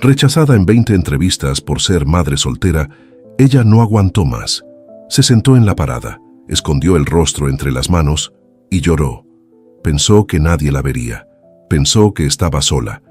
Rechazada en 20 entrevistas por ser madre soltera, ella no aguantó más. Se sentó en la parada, escondió el rostro entre las manos y lloró. Pensó que nadie la vería. Pensó que estaba sola.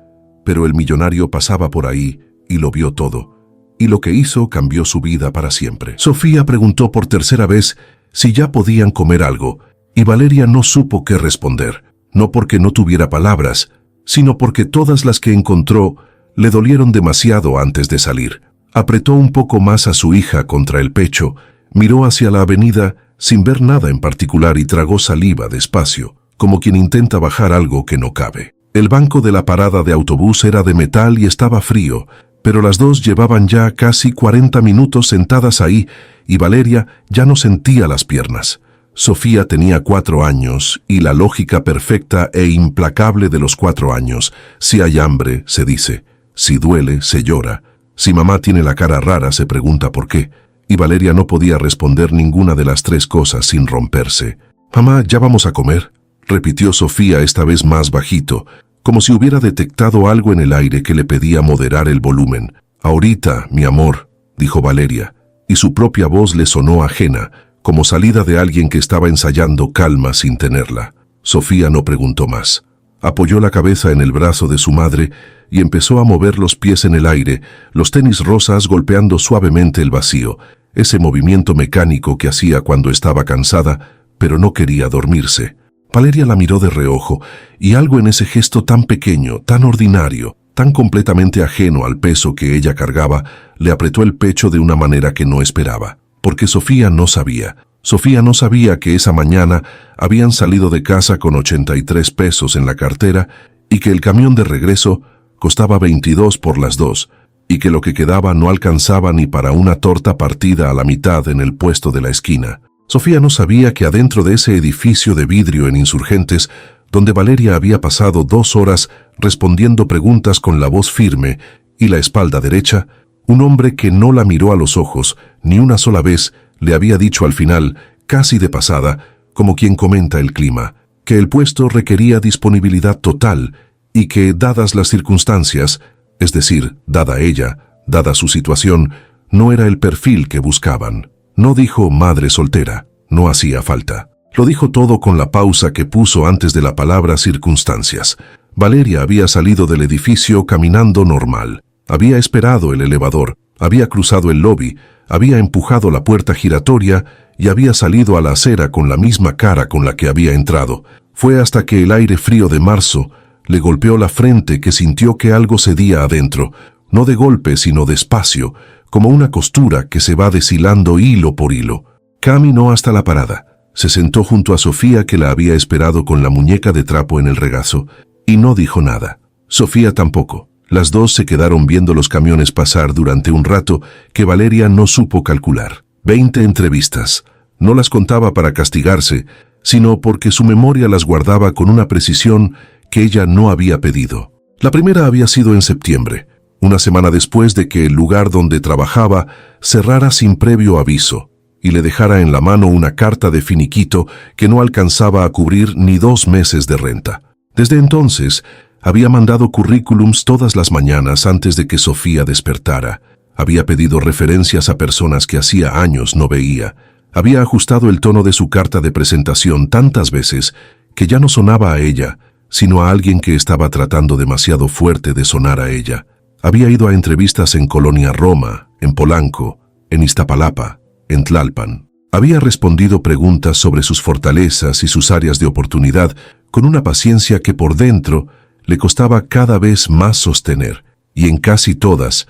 Pero el millonario pasaba por ahí y lo vio todo. Y lo que hizo cambió su vida para siempre. Sofía preguntó por tercera vez si ya podían comer algo, y Valeria no supo qué responder. No porque no tuviera palabras, sino porque todas las que encontró le dolieron demasiado antes de salir. Apretó un poco más a su hija contra el pecho, miró hacia la avenida sin ver nada en particular y tragó saliva despacio, como quien intenta bajar algo que no cabe. El banco de la parada de autobús era de metal y estaba frío, pero las dos llevaban ya casi 40 minutos sentadas ahí y Valeria ya no sentía las piernas. Sofía tenía 4 años y la lógica perfecta e implacable de los 4 años. Si hay hambre, se dice. Si duele, se llora. Si mamá tiene la cara rara, se pregunta por qué. Y Valeria no podía responder ninguna de las 3 cosas sin romperse. «Mamá, ¿ya vamos a comer?», repitió Sofía esta vez más bajito, como si hubiera detectado algo en el aire que le pedía moderar el volumen. «Ahorita, mi amor», dijo Valeria, y su propia voz le sonó ajena, como salida de alguien que estaba ensayando calma sin tenerla. Sofía no preguntó más. Apoyó la cabeza en el brazo de su madre y empezó a mover los pies en el aire, los tenis rosas golpeando suavemente el vacío, ese movimiento mecánico que hacía cuando estaba cansada, pero no quería dormirse. Valeria la miró de reojo, y algo en ese gesto tan pequeño, tan ordinario, tan completamente ajeno al peso que ella cargaba, le apretó el pecho de una manera que no esperaba. Porque Sofía no sabía. Sofía no sabía que esa mañana habían salido de casa con 83 pesos en la cartera y que el camión de regreso costaba 22 por las dos, y que lo que quedaba no alcanzaba ni para una torta partida a la mitad en el puesto de la esquina. Sofía no sabía que adentro de ese edificio de vidrio en Insurgentes, donde Valeria había pasado 2 horas respondiendo preguntas con la voz firme y la espalda derecha, un hombre que no la miró a los ojos ni una sola vez le había dicho al final, casi de pasada, como quien comenta el clima, que el puesto requería disponibilidad total y que, dadas las circunstancias, es decir, dada ella, dada su situación, no era el perfil que buscaban. No dijo madre soltera, no hacía falta. Lo dijo todo con la pausa que puso antes de la palabra circunstancias. Valeria había salido del edificio caminando normal. Había esperado el elevador, había cruzado el lobby, había empujado la puerta giratoria y había salido a la acera con la misma cara con la que había entrado. Fue hasta que el aire frío de marzo le golpeó la frente que sintió que algo cedía adentro, no de golpe sino despacio, como una costura que se va deshilando hilo por hilo. Caminó hasta la parada, se sentó junto a Sofía que la había esperado con la muñeca de trapo en el regazo, y no dijo nada. Sofía tampoco. Las dos se quedaron viendo los camiones pasar durante un rato que Valeria no supo calcular. 20 entrevistas. No las contaba para castigarse, sino porque su memoria las guardaba con una precisión que ella no había pedido. La primera había sido en septiembre, una semana después de que el lugar donde trabajaba cerrara sin previo aviso y le dejara en la mano una carta de finiquito que no alcanzaba a cubrir ni 2 meses de renta. Desde entonces, había mandado currículums todas las mañanas antes de que Sofía despertara. Había pedido referencias a personas que hacía años no veía. Había ajustado el tono de su carta de presentación tantas veces que ya no sonaba a ella, sino a alguien que estaba tratando demasiado fuerte de sonar a ella. Había ido a entrevistas en Colonia Roma, en Polanco, en Iztapalapa, en Tlalpan. Había respondido preguntas sobre sus fortalezas y sus áreas de oportunidad con una paciencia que por dentro le costaba cada vez más sostener, y en casi todas,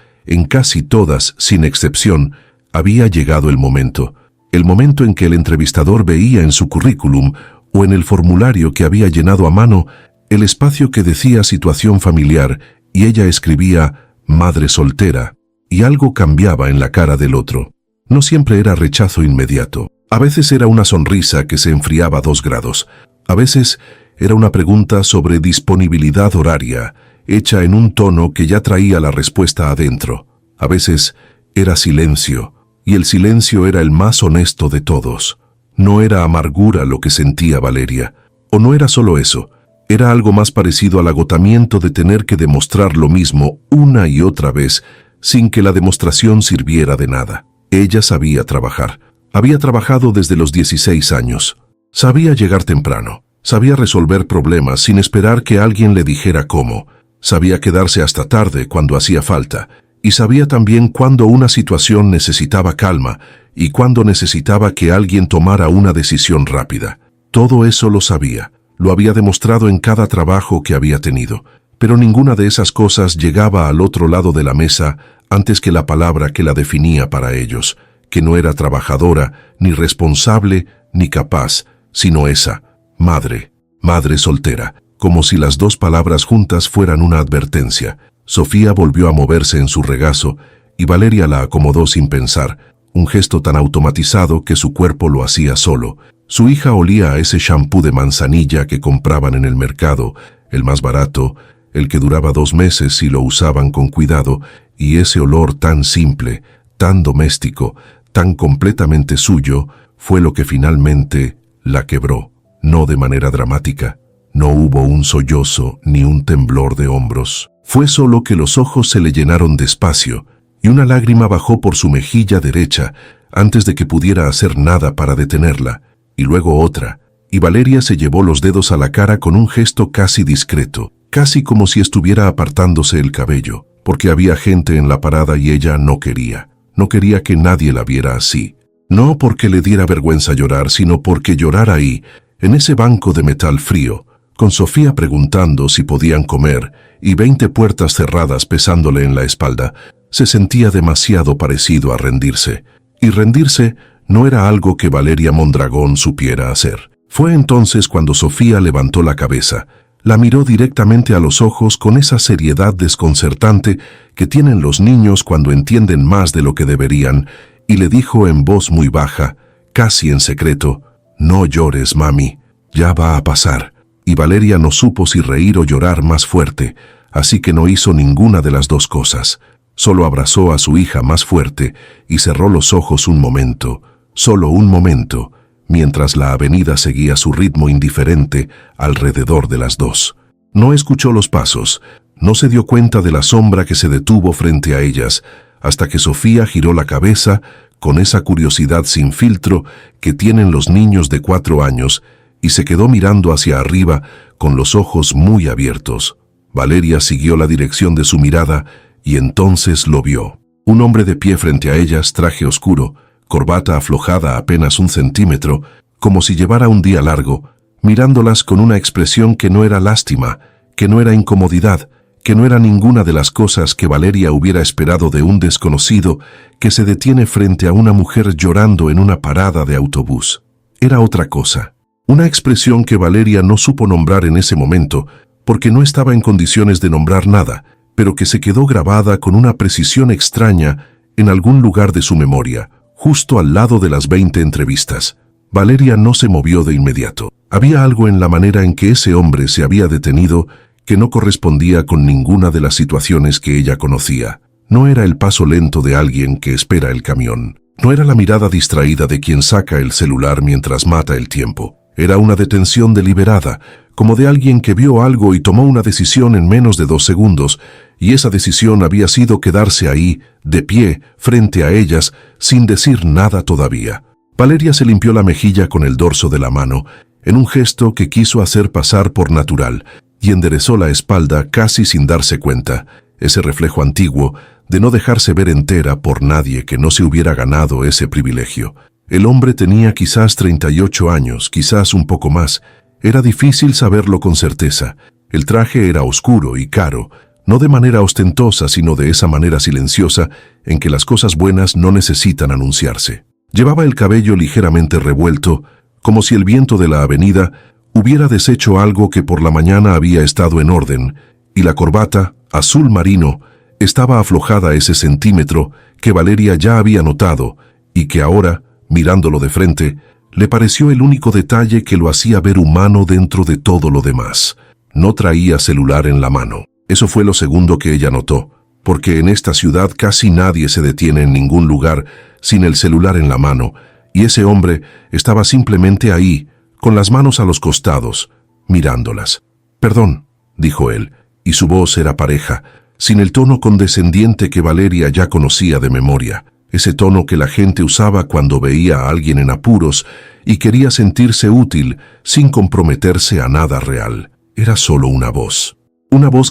sin excepción, había llegado el momento en que el entrevistador veía en su currículum o en el formulario que había llenado a mano el espacio que decía situación familiar y ella escribía madre soltera, y algo cambiaba en la cara del otro. No siempre era rechazo inmediato. A veces era una sonrisa que se enfriaba 2 grados. A veces era una pregunta sobre disponibilidad horaria, hecha en un tono que ya traía la respuesta adentro. A veces era silencio, y el silencio era el más honesto de todos. No era amargura lo que sentía Valeria, o no era solo eso. Era algo más parecido al agotamiento de tener que demostrar lo mismo una y otra vez, sin que la demostración sirviera de nada. Ella sabía trabajar. Había trabajado desde los 16 años. Sabía llegar temprano. Sabía resolver problemas sin esperar que alguien le dijera cómo. Sabía quedarse hasta tarde cuando hacía falta. Y sabía también cuándo una situación necesitaba calma y cuándo necesitaba que alguien tomara una decisión rápida. Todo eso lo sabía. Lo había demostrado en cada trabajo que había tenido. Pero ninguna de esas cosas llegaba al otro lado de la mesa antes que la palabra que la definía para ellos, que no era trabajadora, ni responsable, ni capaz, sino esa, madre, madre soltera, como si las dos palabras juntas fueran una advertencia. Sofía volvió a moverse en su regazo y Valeria la acomodó sin pensar, un gesto tan automatizado que su cuerpo lo hacía solo. Su hija olía a ese shampoo de manzanilla que compraban en el mercado, el más barato, el que duraba 2 meses si lo usaban con cuidado, y ese olor tan simple, tan doméstico, tan completamente suyo, fue lo que finalmente la quebró, no de manera dramática. No hubo un sollozo ni un temblor de hombros. Fue solo que los ojos se le llenaron despacio y una lágrima bajó por su mejilla derecha antes de que pudiera hacer nada para detenerla, y luego otra, y Valeria se llevó los dedos a la cara con un gesto casi discreto, casi como si estuviera apartándose el cabello, porque había gente en la parada y ella no quería que nadie la viera así. No porque le diera vergüenza llorar, sino porque llorar ahí, en ese banco de metal frío, con Sofía preguntando si podían comer y 20 puertas cerradas pesándole en la espalda, se sentía demasiado parecido a rendirse. Y rendirse no era algo que Valeria Mondragón supiera hacer. Fue entonces cuando Sofía levantó la cabeza, la miró directamente a los ojos con esa seriedad desconcertante que tienen los niños cuando entienden más de lo que deberían, y le dijo en voz muy baja, casi en secreto, «No llores, mami, ya va a pasar». Y Valeria no supo si reír o llorar más fuerte, así que no hizo ninguna de las dos cosas. Solo abrazó a su hija más fuerte y cerró los ojos un momento, solo un momento, mientras la avenida seguía su ritmo indiferente alrededor de las dos. No escuchó los pasos, no se dio cuenta de la sombra que se detuvo frente a ellas, hasta que Sofía giró la cabeza con esa curiosidad sin filtro que tienen los niños de 4 años y se quedó mirando hacia arriba con los ojos muy abiertos. Valeria siguió la dirección de su mirada y entonces lo vio. Un hombre de pie frente a ellas, traje oscuro, corbata aflojada apenas 1 centímetro, como si llevara un día largo, mirándolas con una expresión que no era lástima, que no era incomodidad, que no era ninguna de las cosas que Valeria hubiera esperado de un desconocido que se detiene frente a una mujer llorando en una parada de autobús. Era otra cosa. Una expresión que Valeria no supo nombrar en ese momento, porque no estaba en condiciones de nombrar nada, pero que se quedó grabada con una precisión extraña en algún lugar de su memoria, justo al lado de las 20 entrevistas. Valeria no se movió de inmediato. Había algo en la manera en que ese hombre se había detenido que no correspondía con ninguna de las situaciones que ella conocía. No era el paso lento de alguien que espera el camión. No era la mirada distraída de quien saca el celular mientras mata el tiempo. Era una detención deliberada, como de alguien que vio algo y tomó una decisión en menos de 2 segundos, y esa decisión había sido quedarse ahí, de pie, frente a ellas, sin decir nada todavía. Valeria se limpió la mejilla con el dorso de la mano, en un gesto que quiso hacer pasar por natural, y enderezó la espalda casi sin darse cuenta, ese reflejo antiguo de no dejarse ver entera por nadie que no se hubiera ganado ese privilegio. El hombre tenía quizás 38 años, quizás un poco más. Era difícil saberlo con certeza. El traje era oscuro y caro, no de manera ostentosa, sino de esa manera silenciosa en que las cosas buenas no necesitan anunciarse. Llevaba el cabello ligeramente revuelto, como si el viento de la avenida hubiera deshecho algo que por la mañana había estado en orden, y la corbata, azul marino, estaba aflojada ese centímetro que Valeria ya había notado y que ahora, mirándolo de frente, le pareció el único detalle que lo hacía ver humano dentro de todo lo demás. No traía celular en la mano. Eso fue lo segundo que ella notó, porque en esta ciudad casi nadie se detiene en ningún lugar sin el celular en la mano, y ese hombre estaba simplemente ahí, con las manos a los costados, mirándolas. Perdón, dijo él, y su voz era pareja, sin el tono condescendiente que Valeria ya conocía de memoria, ese tono que la gente usaba cuando veía a alguien en apuros y quería sentirse útil sin comprometerse a nada real. Era solo una voz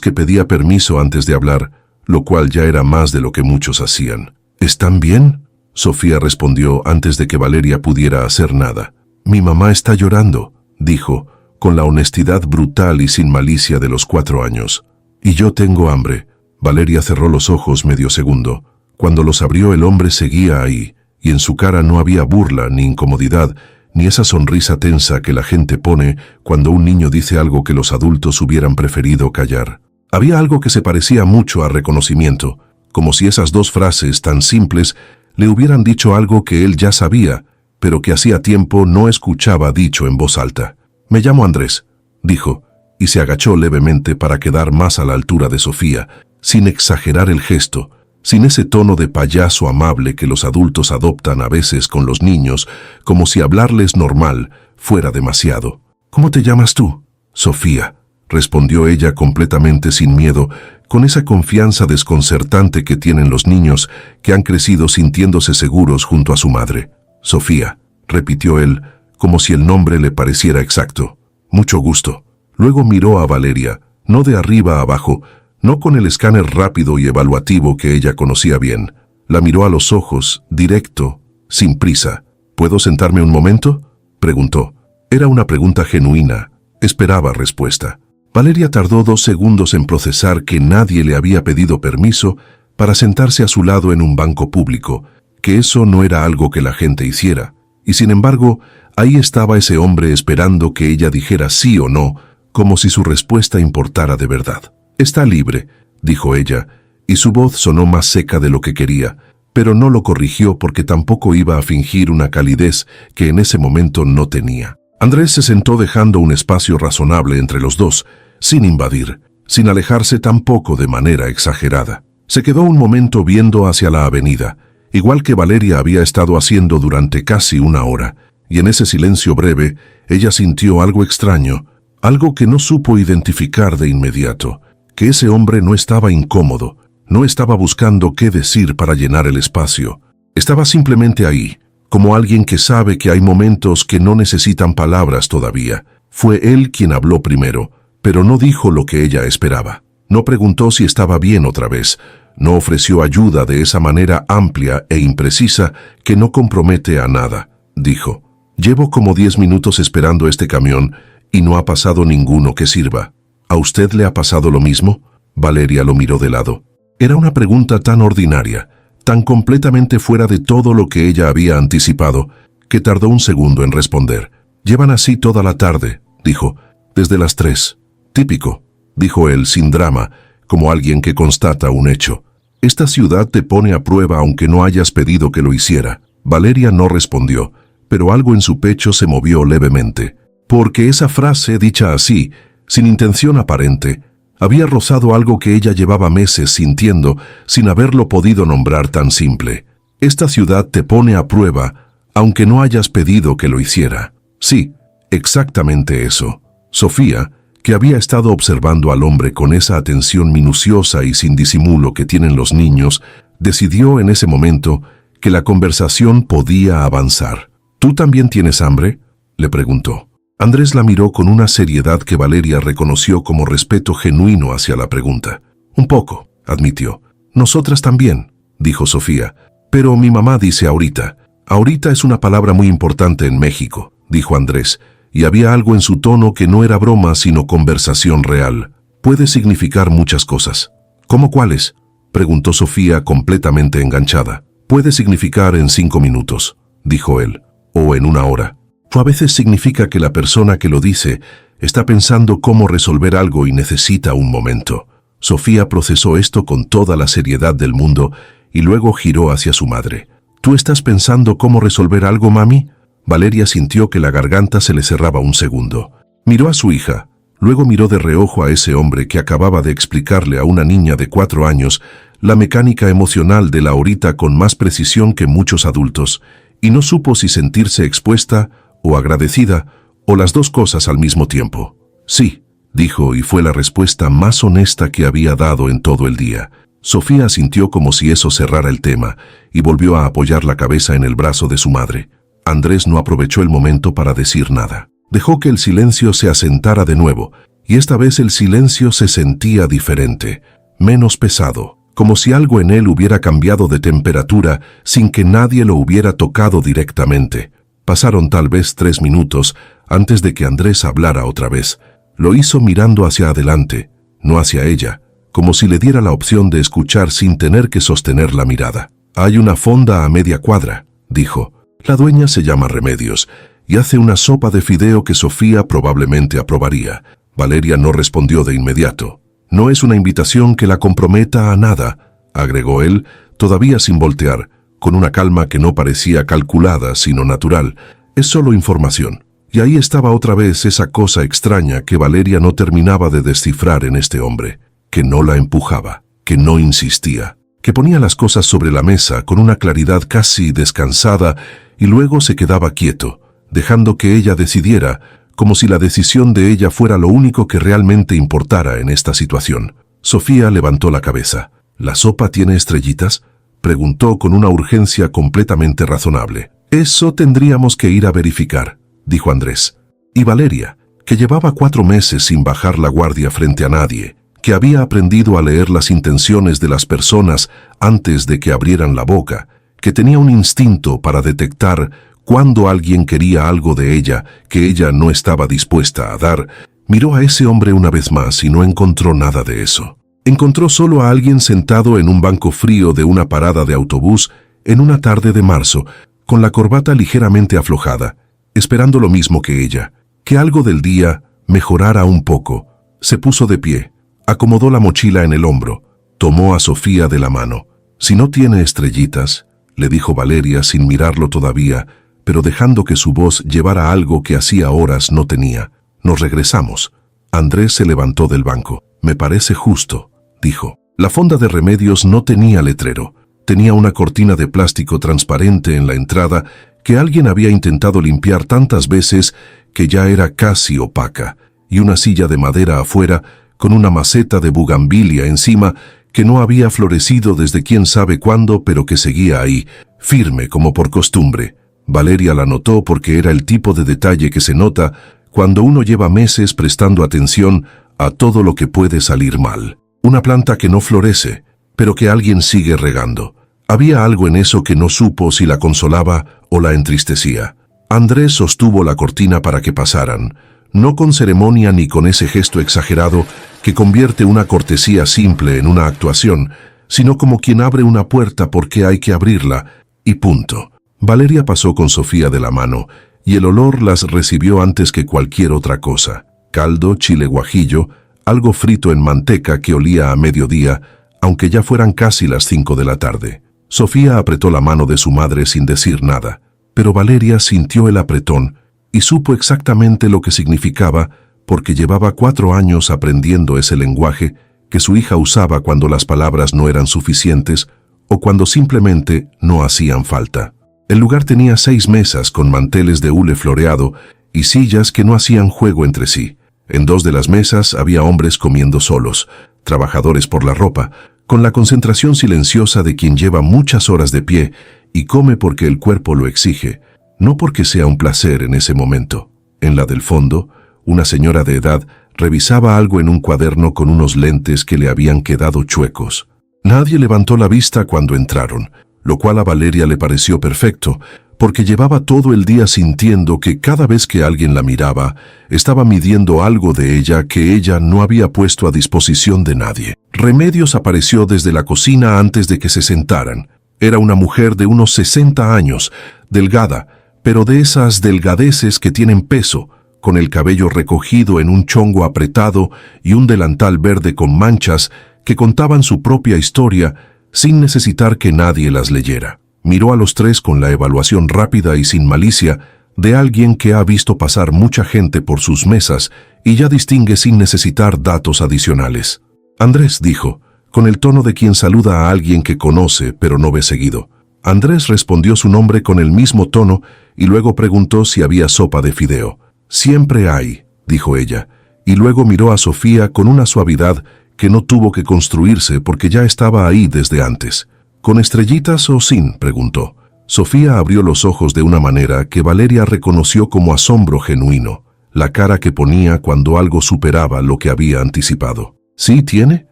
que pedía permiso antes de hablar, lo cual ya era más de lo que muchos hacían. ¿Están bien?, Sofía respondió antes de que Valeria pudiera hacer nada. Mi mamá está llorando, dijo, con la honestidad brutal y sin malicia de los 4 años. Y yo tengo hambre. Valeria cerró los ojos medio segundo. Cuando los abrió, el hombre seguía ahí, y en su cara no había burla ni incomodidad, ni esa sonrisa tensa que la gente pone cuando un niño dice algo que los adultos hubieran preferido callar. Había algo que se parecía mucho a reconocimiento, como si esas 2 frases tan simples le hubieran dicho algo que él ya sabía, pero que hacía tiempo no escuchaba dicho en voz alta. Me llamo Andrés, dijo, y se agachó levemente para quedar más a la altura de Sofía, sin exagerar el gesto, sin ese tono de payaso amable que los adultos adoptan a veces con los niños, como si hablarles normal fuera demasiado. ¿Cómo te llamas tú? Sofía, respondió ella completamente sin miedo, con esa confianza desconcertante que tienen los niños que han crecido sintiéndose seguros junto a su madre. Sofía, repitió él, como si el nombre le pareciera exacto. Mucho gusto. Luego miró a Valeria, no de arriba a abajo, no con el escáner rápido y evaluativo que ella conocía bien. La miró a los ojos, directo, sin prisa. ¿Puedo sentarme un momento?, preguntó. Era una pregunta genuina. Esperaba respuesta. Valeria tardó 2 segundos en procesar que nadie le había pedido permiso para sentarse a su lado en un banco público, que eso no era algo que la gente hiciera. Y sin embargo, ahí estaba ese hombre esperando que ella dijera sí o no, como si su respuesta importara de verdad. Está libre, dijo ella, y su voz sonó más seca de lo que quería, pero no lo corrigió porque tampoco iba a fingir una calidez que en ese momento no tenía. Andrés se sentó dejando un espacio razonable entre los dos, sin invadir, sin alejarse tampoco de manera exagerada. Se quedó un momento viendo hacia la avenida, igual que Valeria había estado haciendo durante casi 1 hora, y en ese silencio breve ella sintió algo extraño, algo que no supo identificar de inmediato, que ese hombre no estaba incómodo, no estaba buscando qué decir para llenar el espacio, estaba simplemente ahí, como alguien que sabe que hay momentos que no necesitan palabras todavía. Fue él quien habló primero, pero no dijo lo que ella esperaba. No preguntó si estaba bien otra vez, no ofreció ayuda de esa manera amplia e imprecisa que no compromete a nada. Dijo, llevo como 10 minutos esperando este camión y no ha pasado ninguno que sirva. ¿A usted le ha pasado lo mismo? Valeria lo miró de lado. Era una pregunta tan ordinaria, tan completamente fuera de todo lo que ella había anticipado, que tardó un segundo en responder. Llevan así toda la tarde, dijo, desde las 3. Típico, dijo él sin drama, como alguien que constata un hecho. Esta ciudad te pone a prueba aunque no hayas pedido que lo hiciera. Valeria no respondió, pero algo en su pecho se movió levemente, porque esa frase, dicha así, sin intención aparente, había rozado algo que ella llevaba meses sintiendo sin haberlo podido nombrar tan simple. Esta ciudad te pone a prueba, aunque no hayas pedido que lo hiciera. Sí, exactamente eso. Sofía, que había estado observando al hombre con esa atención minuciosa y sin disimulo que tienen los niños, decidió en ese momento que la conversación podía avanzar. ¿Tú también tienes hambre?, le preguntó. Andrés la miró con una seriedad que Valeria reconoció como respeto genuino hacia la pregunta. Un poco, admitió. Nosotras también, dijo Sofía. Pero mi mamá dice ahorita. Ahorita es una palabra muy importante en México, dijo Andrés, y había algo en su tono que no era broma sino conversación real. Puede significar muchas cosas. ¿Cómo cuáles?, preguntó Sofía completamente enganchada. Puede significar en 5 minutos, dijo él, o en 1 hora. A veces significa que la persona que lo dice está pensando cómo resolver algo y necesita un momento. Sofía procesó esto con toda la seriedad del mundo y luego giró hacia su madre. ¿Tú estás pensando cómo resolver algo, mami? Valeria sintió que la garganta se le cerraba un segundo. Miró a su hija, luego miró de reojo a ese hombre que acababa de explicarle a una niña de 4 años la mecánica emocional de la ahorita con más precisión que muchos adultos, y no supo si sentirse expuesta o agradecida, o las dos cosas al mismo tiempo. Sí, dijo, y fue la respuesta más honesta que había dado en todo el día. Sofía asintió como si eso cerrara el tema y volvió a apoyar la cabeza en el brazo de su madre. Andrés no aprovechó el momento para decir nada. Dejó que el silencio se asentara de nuevo, y esta vez el silencio se sentía diferente, menos pesado, como si algo en él hubiera cambiado de temperatura sin que nadie lo hubiera tocado directamente. Pasaron tal vez 3 minutos antes de que Andrés hablara otra vez. Lo hizo mirando hacia adelante, no hacia ella, como si le diera la opción de escuchar sin tener que sostener la mirada. «Hay una fonda a media cuadra», dijo. «La dueña se llama Remedios y hace una sopa de fideo que Sofía probablemente aprobaría». Valeria no respondió de inmediato. «No es una invitación que la comprometa a nada», agregó él, todavía sin voltear, con una calma que no parecía calculada, sino natural. «Es solo información». Y ahí estaba otra vez esa cosa extraña que Valeria no terminaba de descifrar en este hombre, que no la empujaba, que no insistía, que ponía las cosas sobre la mesa con una claridad casi descansada y luego se quedaba quieto, dejando que ella decidiera, como si la decisión de ella fuera lo único que realmente importara en esta situación. Sofía levantó la cabeza. «¿La sopa tiene estrellitas?», preguntó con una urgencia completamente razonable. «Eso tendríamos que ir a verificar», dijo Andrés. Y Valeria, que llevaba 4 meses sin bajar la guardia frente a nadie, que había aprendido a leer las intenciones de las personas antes de que abrieran la boca, que tenía un instinto para detectar cuando alguien quería algo de ella que ella no estaba dispuesta a dar, miró a ese hombre una vez más y no encontró nada de eso. Encontró solo a alguien sentado en un banco frío de una parada de autobús en una tarde de marzo, con la corbata ligeramente aflojada, esperando lo mismo que ella, que algo del día mejorara un poco. Se puso de pie, acomodó la mochila en el hombro, tomó a Sofía de la mano. «Si no tiene estrellitas», le dijo Valeria sin mirarlo todavía, pero dejando que su voz llevara algo que hacía horas no tenía. «Nos regresamos». Andrés se levantó del banco. «Me parece justo», dijo. La fonda de Remedios no tenía letrero. Tenía una cortina de plástico transparente en la entrada que alguien había intentado limpiar tantas veces que ya era casi opaca, y una silla de madera afuera con una maceta de bugambilia encima que no había florecido desde quién sabe cuándo, pero que seguía ahí, firme como por costumbre. Valeria la notó porque era el tipo de detalle que se nota cuando uno lleva meses prestando atención a todo lo que puede salir mal. Una planta que no florece, pero que alguien sigue regando. Había algo en eso que no supo si la consolaba o la entristecía. Andrés sostuvo la cortina para que pasaran, no con ceremonia ni con ese gesto exagerado que convierte una cortesía simple en una actuación, sino como quien abre una puerta porque hay que abrirla, y punto. Valeria pasó con Sofía de la mano, y el olor las recibió antes que cualquier otra cosa. Caldo, chile guajillo, algo frito en manteca que olía a mediodía, aunque ya fueran casi las 5 de la tarde. Sofía apretó la mano de su madre sin decir nada, pero Valeria sintió el apretón y supo exactamente lo que significaba porque llevaba 4 años aprendiendo ese lenguaje que su hija usaba cuando las palabras no eran suficientes o cuando simplemente no hacían falta. El lugar tenía 6 mesas con manteles de hule floreado y sillas que no hacían juego entre sí. En 2 de las mesas había hombres comiendo solos, trabajadores por la ropa, con la concentración silenciosa de quien lleva muchas horas de pie y come porque el cuerpo lo exige, no porque sea un placer en ese momento. En la del fondo, una señora de edad revisaba algo en un cuaderno con unos lentes que le habían quedado chuecos. Nadie levantó la vista cuando entraron, lo cual a Valeria le pareció perfecto, porque llevaba todo el día sintiendo que cada vez que alguien la miraba, estaba midiendo algo de ella que ella no había puesto a disposición de nadie. Remedios apareció desde la cocina antes de que se sentaran. Era una mujer de unos 60 años, delgada, pero de esas delgadeces que tienen peso, con el cabello recogido en un chongo apretado y un delantal verde con manchas que contaban su propia historia sin necesitar que nadie las leyera. Miró a los 3 con la evaluación rápida y sin malicia de alguien que ha visto pasar mucha gente por sus mesas y ya distingue sin necesitar datos adicionales. «Andrés», dijo, con el tono de quien saluda a alguien que conoce pero no ve seguido. Andrés respondió su nombre con el mismo tono y luego preguntó si había sopa de fideo. «Siempre hay», dijo ella, y luego miró a Sofía con una suavidad que no tuvo que construirse porque ya estaba ahí desde antes. ¿Con estrellitas o sin?, preguntó. Sofía abrió los ojos de una manera que Valeria reconoció como asombro genuino, la cara que ponía cuando algo superaba lo que había anticipado. ¿Sí tiene?,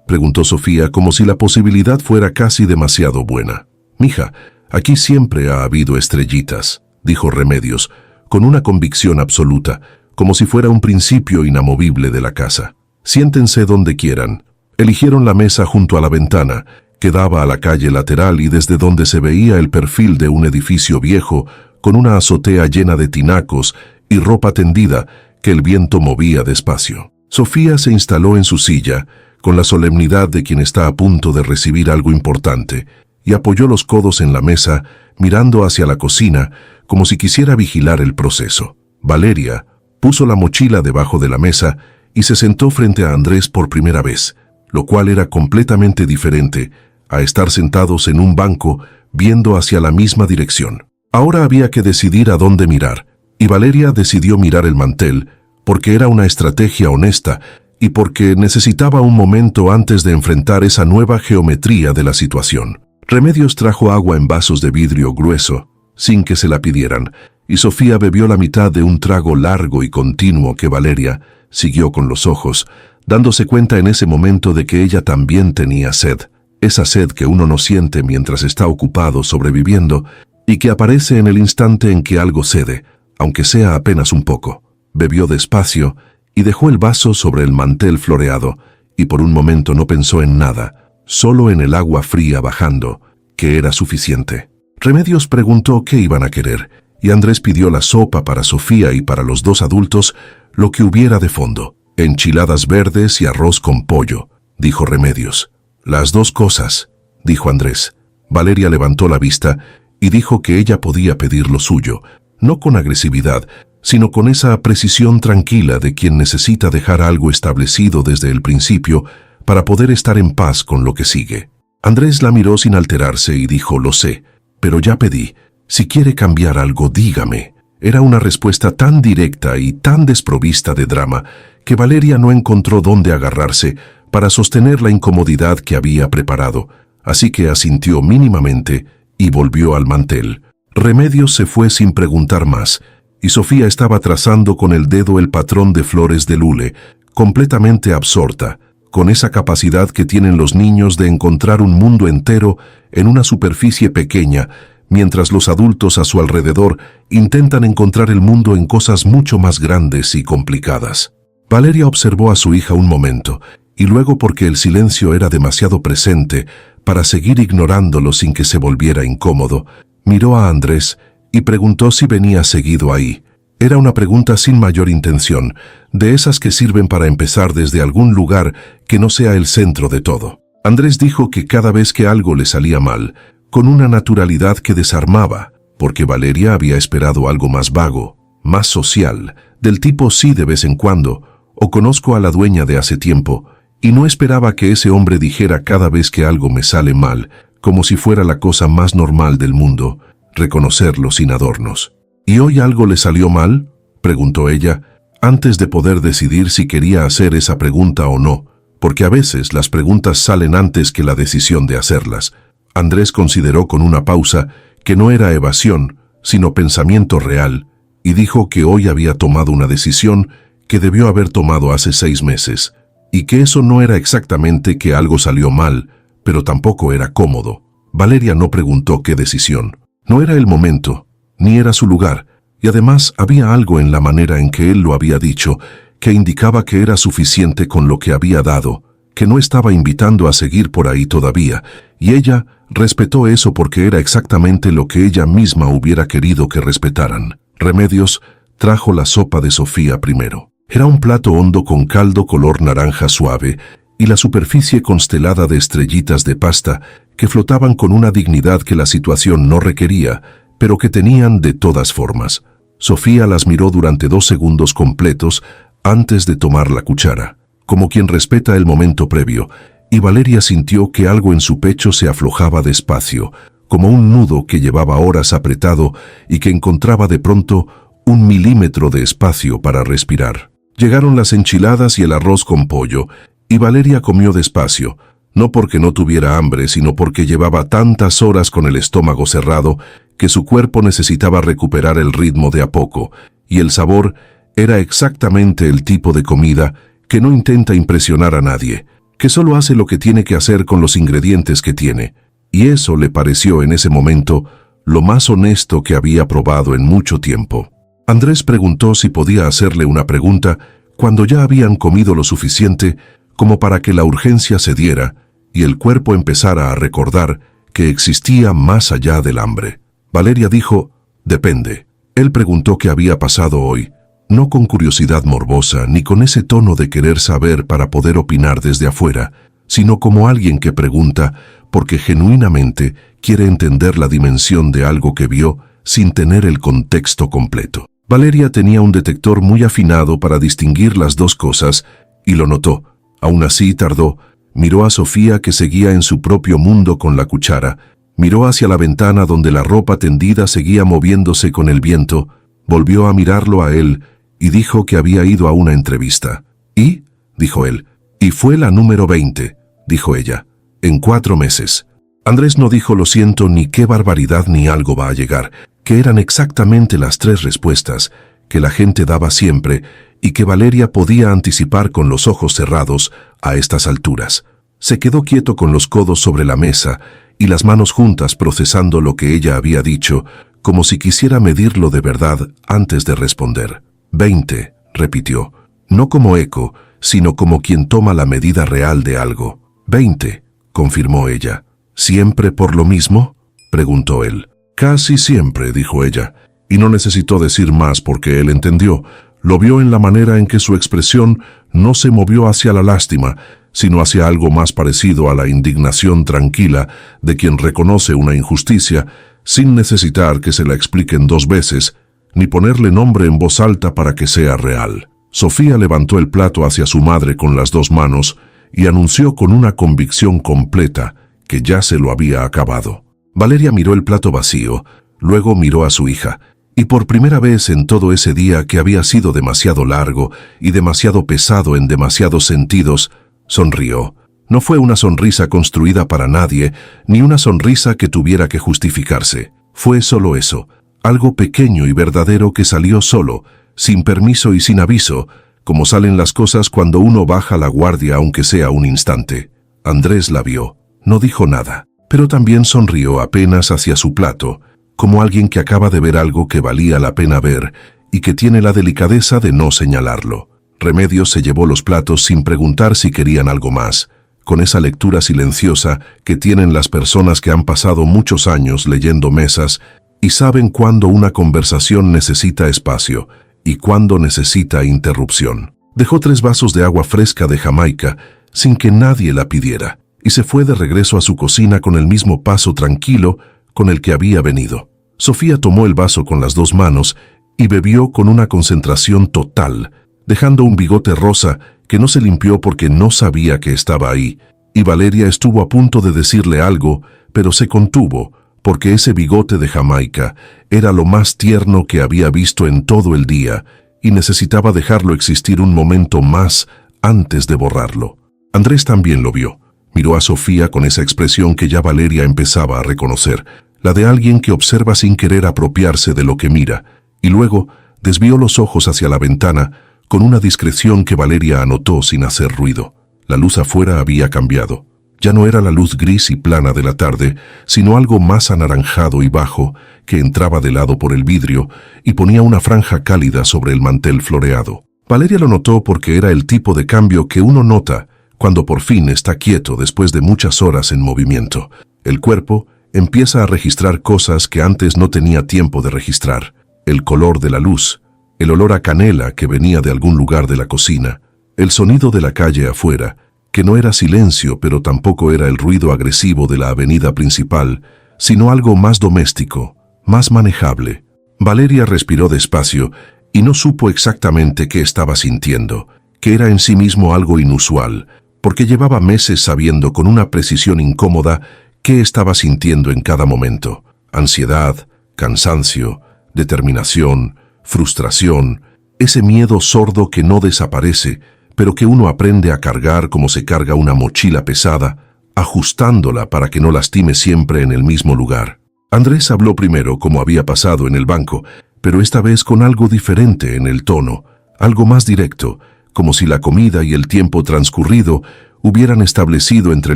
preguntó Sofía como si la posibilidad fuera casi demasiado buena. «Mija, aquí siempre ha habido estrellitas», dijo Remedios, con una convicción absoluta, como si fuera un principio inamovible de la casa. «Siéntense donde quieran». Eligieron la mesa junto a la ventana, que daba a la calle lateral y desde donde se veía el perfil de un edificio viejo, con una azotea llena de tinacos y ropa tendida que el viento movía despacio. Sofía se instaló en su silla, con la solemnidad de quien está a punto de recibir algo importante, y apoyó los codos en la mesa, mirando hacia la cocina, como si quisiera vigilar el proceso. Valeria puso la mochila debajo de la mesa y se sentó frente a Andrés por primera vez, lo cual era completamente diferente a estar sentados en un banco viendo hacia la misma dirección. Ahora había que decidir a dónde mirar, y Valeria decidió mirar el mantel, porque era una estrategia honesta y porque necesitaba un momento antes de enfrentar esa nueva geometría de la situación. Remedios trajo agua en vasos de vidrio grueso, sin que se la pidieran, y Sofía bebió la mitad de un trago largo y continuo que Valeria siguió con los ojos, dándose cuenta en ese momento de que ella también tenía sed, esa sed que uno no siente mientras está ocupado sobreviviendo y que aparece en el instante en que algo cede, aunque sea apenas un poco. Bebió despacio y dejó el vaso sobre el mantel floreado, y por un momento no pensó en nada, solo en el agua fría bajando, que era suficiente. Remedios preguntó qué iban a querer, y Andrés pidió la sopa para Sofía y para los dos adultos, lo que hubiera de fondo. «Enchiladas verdes y arroz con pollo», dijo Remedios. «Las dos cosas», dijo Andrés. Valeria levantó la vista y dijo que ella podía pedir lo suyo, no con agresividad, sino con esa precisión tranquila de quien necesita dejar algo establecido desde el principio para poder estar en paz con lo que sigue. Andrés la miró sin alterarse y dijo: «Lo sé, pero ya pedí. Si quiere cambiar algo, dígame». Era una respuesta tan directa y tan desprovista de drama que Valeria no encontró dónde agarrarse para sostener la incomodidad que había preparado, así que asintió mínimamente y volvió al mantel. Remedios se fue sin preguntar más, y Sofía estaba trazando con el dedo el patrón de flores de lule, completamente absorta, con esa capacidad que tienen los niños de encontrar un mundo entero en una superficie pequeña, mientras los adultos a su alrededor intentan encontrar el mundo en cosas mucho más grandes y complicadas. Valeria observó a su hija un momento, y luego, porque el silencio era demasiado presente para seguir ignorándolo sin que se volviera incómodo, miró a Andrés y preguntó si venía seguido ahí. Era una pregunta sin mayor intención, de esas que sirven para empezar desde algún lugar que no sea el centro de todo. Andrés dijo que cada vez que algo le salía mal, con una naturalidad que desarmaba, porque Valeria había esperado algo más vago, más social, del tipo «sí de vez en cuando», o «conozco a la dueña de hace tiempo», y no esperaba que ese hombre dijera «cada vez que algo me sale mal», como si fuera la cosa más normal del mundo, reconocerlo sin adornos. «¿Y hoy algo le salió mal?», preguntó ella, antes de poder decidir si quería hacer esa pregunta o no, porque a veces las preguntas salen antes que la decisión de hacerlas. Andrés consideró con una pausa que no era evasión, sino pensamiento real, y dijo que hoy había tomado una decisión que debió haber tomado hace 6 meses, y que eso no era exactamente que algo salió mal, pero tampoco era cómodo. Valeria no preguntó qué decisión. No era el momento, ni era su lugar, y además había algo en la manera en que él lo había dicho que indicaba que era suficiente con lo que había dado, que no estaba invitando a seguir por ahí todavía, y ella respetó eso porque era exactamente lo que ella misma hubiera querido que respetaran. Remedios trajo la sopa de Sofía primero. Era un plato hondo con caldo color naranja suave y la superficie constelada de estrellitas de pasta que flotaban con una dignidad que la situación no requería, pero que tenían de todas formas. Sofía las miró durante 2 segundos completos antes de tomar la cuchara, como quien respeta el momento previo, y Valeria sintió que algo en su pecho se aflojaba despacio, como un nudo que llevaba horas apretado y que encontraba de pronto 1 milímetro de espacio para respirar. Llegaron las enchiladas y el arroz con pollo, y Valeria comió despacio, no porque no tuviera hambre, sino porque llevaba tantas horas con el estómago cerrado que su cuerpo necesitaba recuperar el ritmo de a poco, y el sabor era exactamente el tipo de comida que no intenta impresionar a nadie, que solo hace lo que tiene que hacer con los ingredientes que tiene, y eso le pareció en ese momento lo más honesto que había probado en mucho tiempo. Andrés preguntó si podía hacerle una pregunta cuando ya habían comido lo suficiente como para que la urgencia cediera y el cuerpo empezara a recordar que existía más allá del hambre. Valeria dijo, «Depende». Él preguntó qué había pasado hoy, no con curiosidad morbosa ni con ese tono de querer saber para poder opinar desde afuera, sino como alguien que pregunta porque genuinamente quiere entender la dimensión de algo que vio sin tener el contexto completo. Valeria tenía un detector muy afinado para distinguir las dos cosas y lo notó. Aún así tardó, miró a Sofía que seguía en su propio mundo con la cuchara, miró hacia la ventana donde la ropa tendida seguía moviéndose con el viento, volvió a mirarlo a él y dijo que había ido a una entrevista. «¿Y?», dijo él. «Y fue la número 20», dijo ella, «en 4 meses». Andrés no dijo lo siento ni qué barbaridad ni algo va a llegar, que eran exactamente las 3 respuestas que la gente daba siempre y que Valeria podía anticipar con los ojos cerrados a estas alturas. Se quedó quieto con los codos sobre la mesa y las manos juntas procesando lo que ella había dicho, como si quisiera medirlo de verdad antes de responder. 20, repitió, no como eco, sino como quien toma la medida real de algo. 20, confirmó ella. ¿Siempre por lo mismo?, preguntó él. Casi siempre, dijo ella, y no necesitó decir más porque él entendió. Lo vio en la manera en que su expresión no se movió hacia la lástima, sino hacia algo más parecido a la indignación tranquila de quien reconoce una injusticia sin necesitar que se la expliquen 2 veces, ni ponerle nombre en voz alta para que sea real. Sofía levantó el plato hacia su madre con las 2 manos y anunció con una convicción completa que ya se lo había acabado. Valeria miró el plato vacío, luego miró a su hija, y por primera vez en todo ese día que había sido demasiado largo y demasiado pesado en demasiados sentidos, sonrió. No fue una sonrisa construida para nadie, ni una sonrisa que tuviera que justificarse. Fue solo eso, algo pequeño y verdadero que salió solo, sin permiso y sin aviso, como salen las cosas cuando uno baja la guardia aunque sea un instante. Andrés la vio, no dijo nada, pero también sonrió apenas hacia su plato, como alguien que acaba de ver algo que valía la pena ver y que tiene la delicadeza de no señalarlo. Remedios se llevó los platos sin preguntar si querían algo más, con esa lectura silenciosa que tienen las personas que han pasado muchos años leyendo mesas y saben cuándo una conversación necesita espacio y cuándo necesita interrupción. Dejó 3 vasos de agua fresca de Jamaica sin que nadie la pidiera y se fue de regreso a su cocina con el mismo paso tranquilo con el que había venido. Sofía tomó el vaso con las 2 manos y bebió con una concentración total, dejando un bigote rosa que no se limpió porque no sabía que estaba ahí, y Valeria estuvo a punto de decirle algo, pero se contuvo, porque ese bigote de Jamaica era lo más tierno que había visto en todo el día, y necesitaba dejarlo existir un momento más antes de borrarlo. Andrés también lo vio. Miró a Sofía con esa expresión que ya Valeria empezaba a reconocer, la de alguien que observa sin querer apropiarse de lo que mira, y luego desvió los ojos hacia la ventana con una discreción que Valeria anotó sin hacer ruido. La luz afuera había cambiado. Ya no era la luz gris y plana de la tarde, sino algo más anaranjado y bajo que entraba de lado por el vidrio y ponía una franja cálida sobre el mantel floreado. Valeria lo notó porque era el tipo de cambio que uno nota cuando por fin está quieto después de muchas horas en movimiento. El cuerpo empieza a registrar cosas que antes no tenía tiempo de registrar. El color de la luz, el olor a canela que venía de algún lugar de la cocina, el sonido de la calle afuera, que no era silencio pero tampoco era el ruido agresivo de la avenida principal, sino algo más doméstico, más manejable. Valeria respiró despacio y no supo exactamente qué estaba sintiendo, que era en sí mismo algo inusual, porque llevaba meses sabiendo con una precisión incómoda qué estaba sintiendo en cada momento. Ansiedad, cansancio, determinación, frustración, ese miedo sordo que no desaparece, pero que uno aprende a cargar como se carga una mochila pesada, ajustándola para que no lastime siempre en el mismo lugar. Andrés habló primero como había pasado en el banco, pero esta vez con algo diferente en el tono, algo más directo, como si la comida y el tiempo transcurrido hubieran establecido entre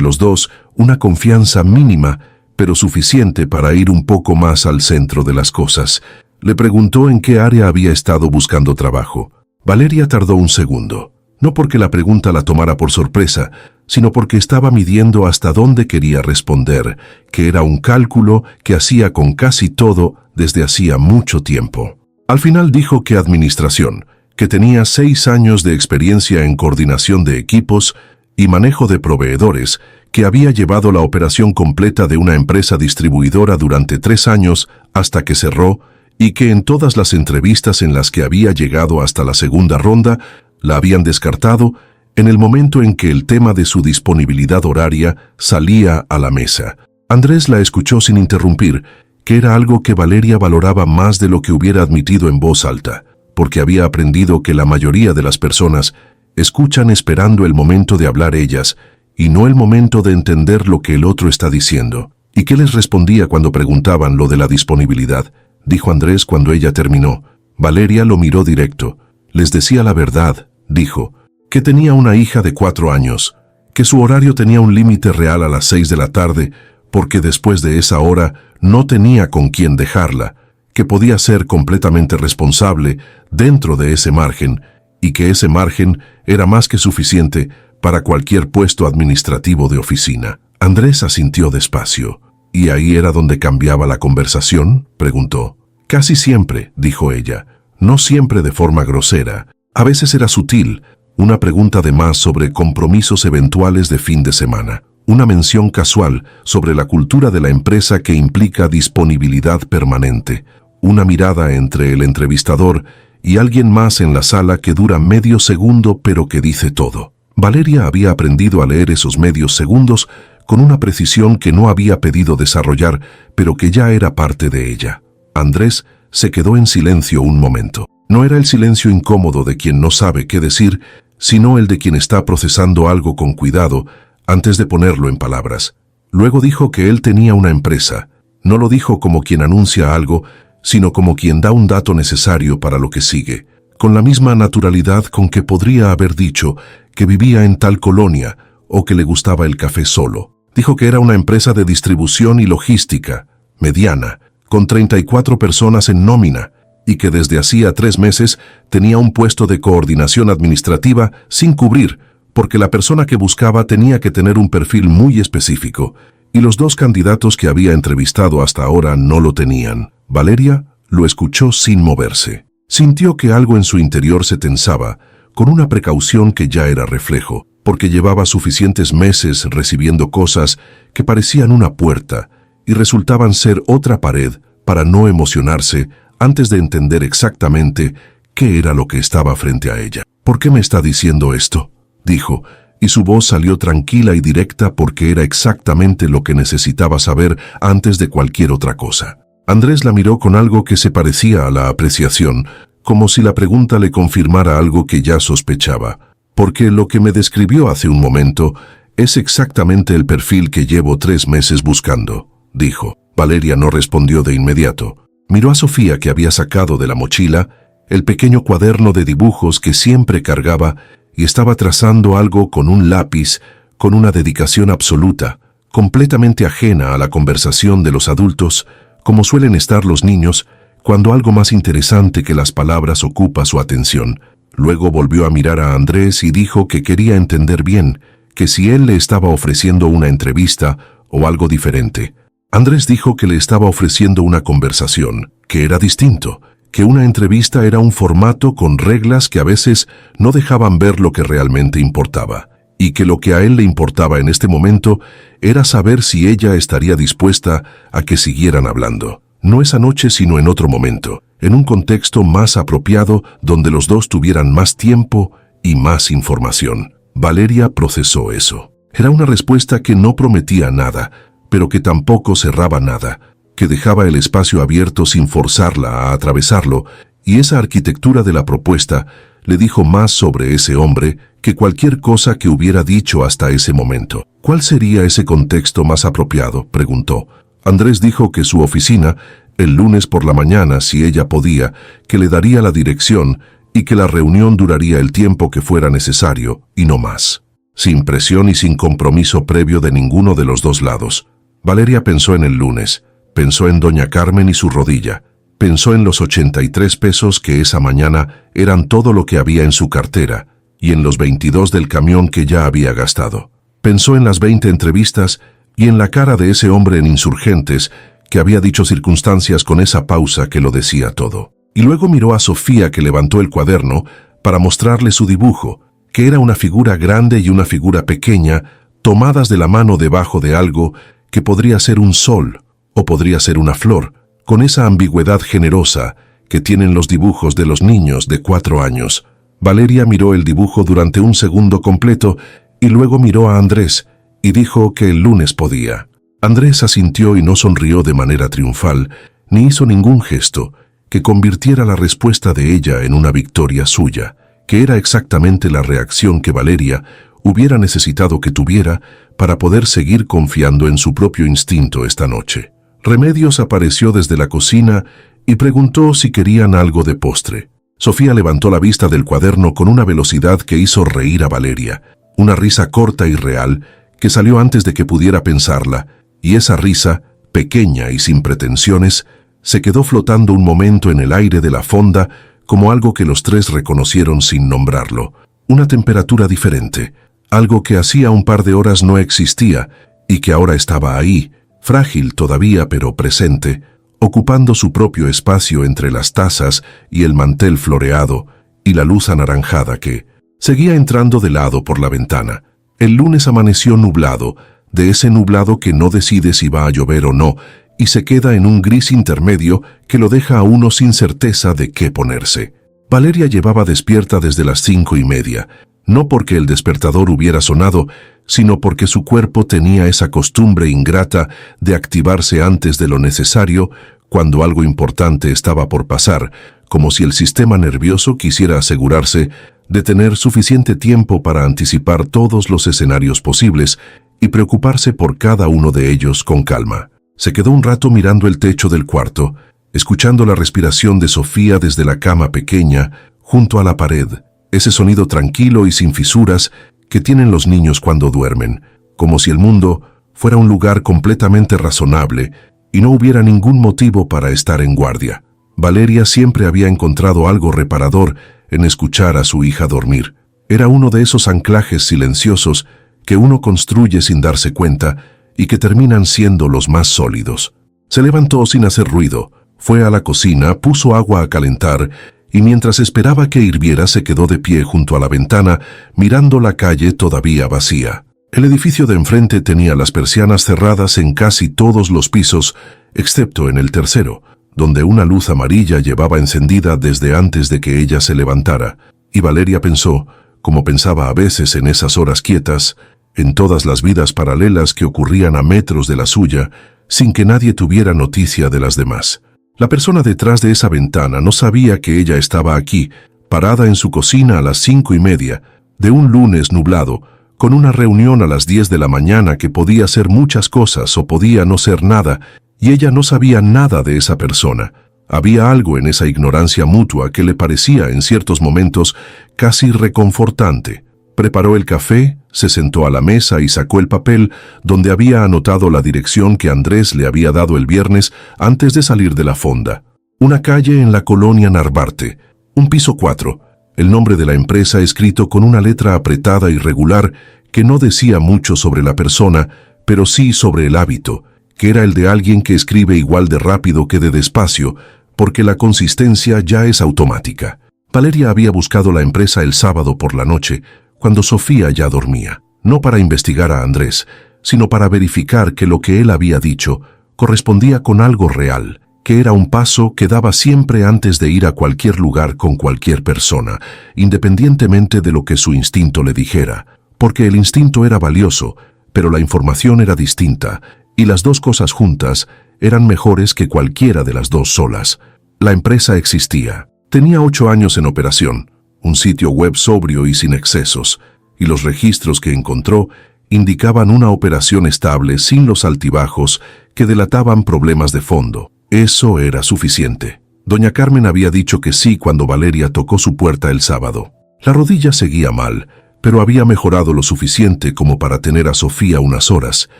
los dos una confianza mínima, pero suficiente para ir un poco más al centro de las cosas. Le preguntó en qué área había estado buscando trabajo. Valeria tardó un segundo, no porque la pregunta la tomara por sorpresa, sino porque estaba midiendo hasta dónde quería responder, que era un cálculo que hacía con casi todo desde hacía mucho tiempo. Al final dijo que administración, que tenía 6 años de experiencia en coordinación de equipos y manejo de proveedores, que había llevado la operación completa de una empresa distribuidora durante 3 años hasta que cerró, y que en todas las entrevistas en las que había llegado hasta la segunda ronda la habían descartado en el momento en que el tema de su disponibilidad horaria salía a la mesa. Andrés la escuchó sin interrumpir, que era algo que Valeria valoraba más de lo que hubiera admitido en voz alta, porque había aprendido que la mayoría de las personas escuchan esperando el momento de hablar ellas y no el momento de entender lo que el otro está diciendo. ¿Y qué les respondía cuando preguntaban lo de la disponibilidad?, dijo Andrés cuando ella terminó. Valeria lo miró directo. Les decía la verdad, dijo, que tenía una hija de 4 años, que su horario tenía un límite real a las 6 de la tarde, porque después de esa hora no tenía con quién dejarla, que podía ser completamente responsable dentro de ese margen, y que ese margen era más que suficiente para cualquier puesto administrativo de oficina. Andrés asintió despacio. ¿Y ahí era donde cambiaba la conversación?, preguntó. Casi siempre, dijo ella, no siempre de forma grosera. A veces era sutil, una pregunta de más sobre compromisos eventuales de fin de semana, una mención casual sobre la cultura de la empresa que implica disponibilidad permanente, una mirada entre el entrevistador y alguien más en la sala que dura medio segundo pero que dice todo. Valeria había aprendido a leer esos medios segundos con una precisión que no había pedido desarrollar, pero que ya era parte de ella. Andrés se quedó en silencio un momento. No era el silencio incómodo de quien no sabe qué decir, sino el de quien está procesando algo con cuidado antes de ponerlo en palabras. Luego dijo que él tenía una empresa. No lo dijo como quien anuncia algo, sino como quien da un dato necesario para lo que sigue, con la misma naturalidad con que podría haber dicho que vivía en tal colonia o que le gustaba el café solo. Dijo que era una empresa de distribución y logística, mediana, con 34 personas en nómina, y que desde hacía 3 meses tenía un puesto de coordinación administrativa sin cubrir, porque la persona que buscaba tenía que tener un perfil muy específico, y los 2 candidatos que había entrevistado hasta ahora no lo tenían. Valeria lo escuchó sin moverse. Sintió que algo en su interior se tensaba, con una precaución que ya era reflejo, porque llevaba suficientes meses recibiendo cosas que parecían una puerta y resultaban ser otra pared para no emocionarse antes de entender exactamente qué era lo que estaba frente a ella. ¿Por qué me está diciendo esto?, dijo, y su voz salió tranquila y directa porque era exactamente lo que necesitaba saber antes de cualquier otra cosa. Andrés la miró con algo que se parecía a la apreciación, como si la pregunta le confirmara algo que ya sospechaba. Porque lo que me describió hace un momento es exactamente el perfil que llevo 3 meses buscando, dijo. Valeria no respondió de inmediato. Miró a Sofía, que había sacado de la mochila el pequeño cuaderno de dibujos que siempre cargaba y estaba trazando algo con un lápiz, con una dedicación absoluta, completamente ajena a la conversación de los adultos, como suelen estar los niños cuando algo más interesante que las palabras ocupa su atención. Luego volvió a mirar a Andrés y dijo que quería entender bien, que si él le estaba ofreciendo una entrevista o algo diferente. Andrés dijo que le estaba ofreciendo una conversación, que era distinto, que una entrevista era un formato con reglas que a veces no dejaban ver lo que realmente importaba, y que lo que a él le importaba en este momento era saber si ella estaría dispuesta a que siguieran hablando. No esa noche, sino en otro momento, en un contexto más apropiado donde los dos tuvieran más tiempo y más información. Valeria procesó eso. Era una respuesta que no prometía nada, pero que tampoco cerraba nada, que dejaba el espacio abierto sin forzarla a atravesarlo, y esa arquitectura de la propuesta le dijo más sobre ese hombre que cualquier cosa que hubiera dicho hasta ese momento. ¿Cuál sería ese contexto más apropiado?, preguntó. Andrés dijo que su oficina, el lunes por la mañana, si ella podía, que le daría la dirección y que la reunión duraría el tiempo que fuera necesario y no más. Sin presión y sin compromiso previo de ninguno de los dos lados. Valeria pensó en el lunes, pensó en doña Carmen y su rodilla, pensó en los 83 pesos que esa mañana eran todo lo que había en su cartera y en los 22 del camión que ya había gastado. Pensó en las 20 entrevistas y en la cara de ese hombre en Insurgentes que había dicho circunstancias con esa pausa que lo decía todo. Y luego miró a Sofía, que levantó el cuaderno para mostrarle su dibujo, que era una figura grande y una figura pequeña tomadas de la mano debajo de algo que podría ser un sol o podría ser una flor, con esa ambigüedad generosa que tienen los dibujos de los niños de 4 años. Valeria miró el dibujo durante un segundo completo y luego miró a Andrés y dijo que el lunes podía. Andrés asintió y no sonrió de manera triunfal, ni hizo ningún gesto que convirtiera la respuesta de ella en una victoria suya, que era exactamente la reacción que Valeria hubiera necesitado que tuviera para poder seguir confiando en su propio instinto esta noche. Remedios apareció desde la cocina y preguntó si querían algo de postre. Sofía levantó la vista del cuaderno con una velocidad que hizo reír a Valeria, una risa corta y real que salió antes de que pudiera pensarla, y esa risa, pequeña y sin pretensiones, se quedó flotando un momento en el aire de la fonda como algo que los tres reconocieron sin nombrarlo. Una temperatura diferente, algo que hacía un par de horas no existía y que ahora estaba ahí, frágil todavía pero presente, ocupando su propio espacio entre las tazas y el mantel floreado y la luz anaranjada que seguía entrando de lado por la ventana. El lunes amaneció nublado, de ese nublado que no decide si va a llover o no, y se queda en un gris intermedio que lo deja a uno sin certeza de qué ponerse. Valeria llevaba despierta desde las 5:30, no porque el despertador hubiera sonado, sino porque su cuerpo tenía esa costumbre ingrata de activarse antes de lo necesario cuando algo importante estaba por pasar, como si el sistema nervioso quisiera asegurarse de tener suficiente tiempo para anticipar todos los escenarios posibles y preocuparse por cada uno de ellos con calma. Se quedó un rato mirando el techo del cuarto, escuchando la respiración de Sofía desde la cama pequeña, junto a la pared, ese sonido tranquilo y sin fisuras que tienen los niños cuando duermen, como si el mundo fuera un lugar completamente razonable y no hubiera ningún motivo para estar en guardia. Valeria siempre había encontrado algo reparador en escuchar a su hija dormir. Era uno de esos anclajes silenciosos que uno construye sin darse cuenta y que terminan siendo los más sólidos. Se levantó sin hacer ruido, fue a la cocina, puso agua a calentar y mientras esperaba que hirviera se quedó de pie junto a la ventana mirando la calle todavía vacía. El edificio de enfrente tenía las persianas cerradas en casi todos los pisos, excepto en el tercero, donde una luz amarilla llevaba encendida desde antes de que ella se levantara, y Valeria pensó, como pensaba a veces en esas horas quietas, en todas las vidas paralelas que ocurrían a metros de la suya, sin que nadie tuviera noticia de las demás. La persona detrás de esa ventana no sabía que ella estaba aquí, parada en su cocina a las 5:30, de un lunes nublado, con una reunión a las 10 de la mañana que podía ser muchas cosas o podía no ser nada, y ella no sabía nada de esa persona. Había algo en esa ignorancia mutua que le parecía en ciertos momentos casi reconfortante. Preparó el café, se sentó a la mesa y sacó el papel donde había anotado la dirección que Andrés le había dado el viernes antes de salir de la fonda. Una calle en la colonia Narvarte, un piso 4, el nombre de la empresa escrito con una letra apretada y regular que no decía mucho sobre la persona, pero sí sobre el hábito, que era el de alguien que escribe igual de rápido que de despacio, porque la consistencia ya es automática. Valeria había buscado la empresa el sábado por la noche, cuando Sofía ya dormía, no para investigar a Andrés, sino para verificar que lo que él había dicho correspondía con algo real, que era un paso que daba siempre antes de ir a cualquier lugar con cualquier persona, independientemente de lo que su instinto le dijera, porque el instinto era valioso, pero la información era distinta, y las dos cosas juntas eran mejores que cualquiera de las dos solas. La empresa existía. Tenía 8 años en operación, un sitio web sobrio y sin excesos, y los registros que encontró indicaban una operación estable sin los altibajos que delataban problemas de fondo. Eso era suficiente. Doña Carmen había dicho que sí cuando Valeria tocó su puerta el sábado. La rodilla seguía mal, pero había mejorado lo suficiente como para tener a Sofía unas horas,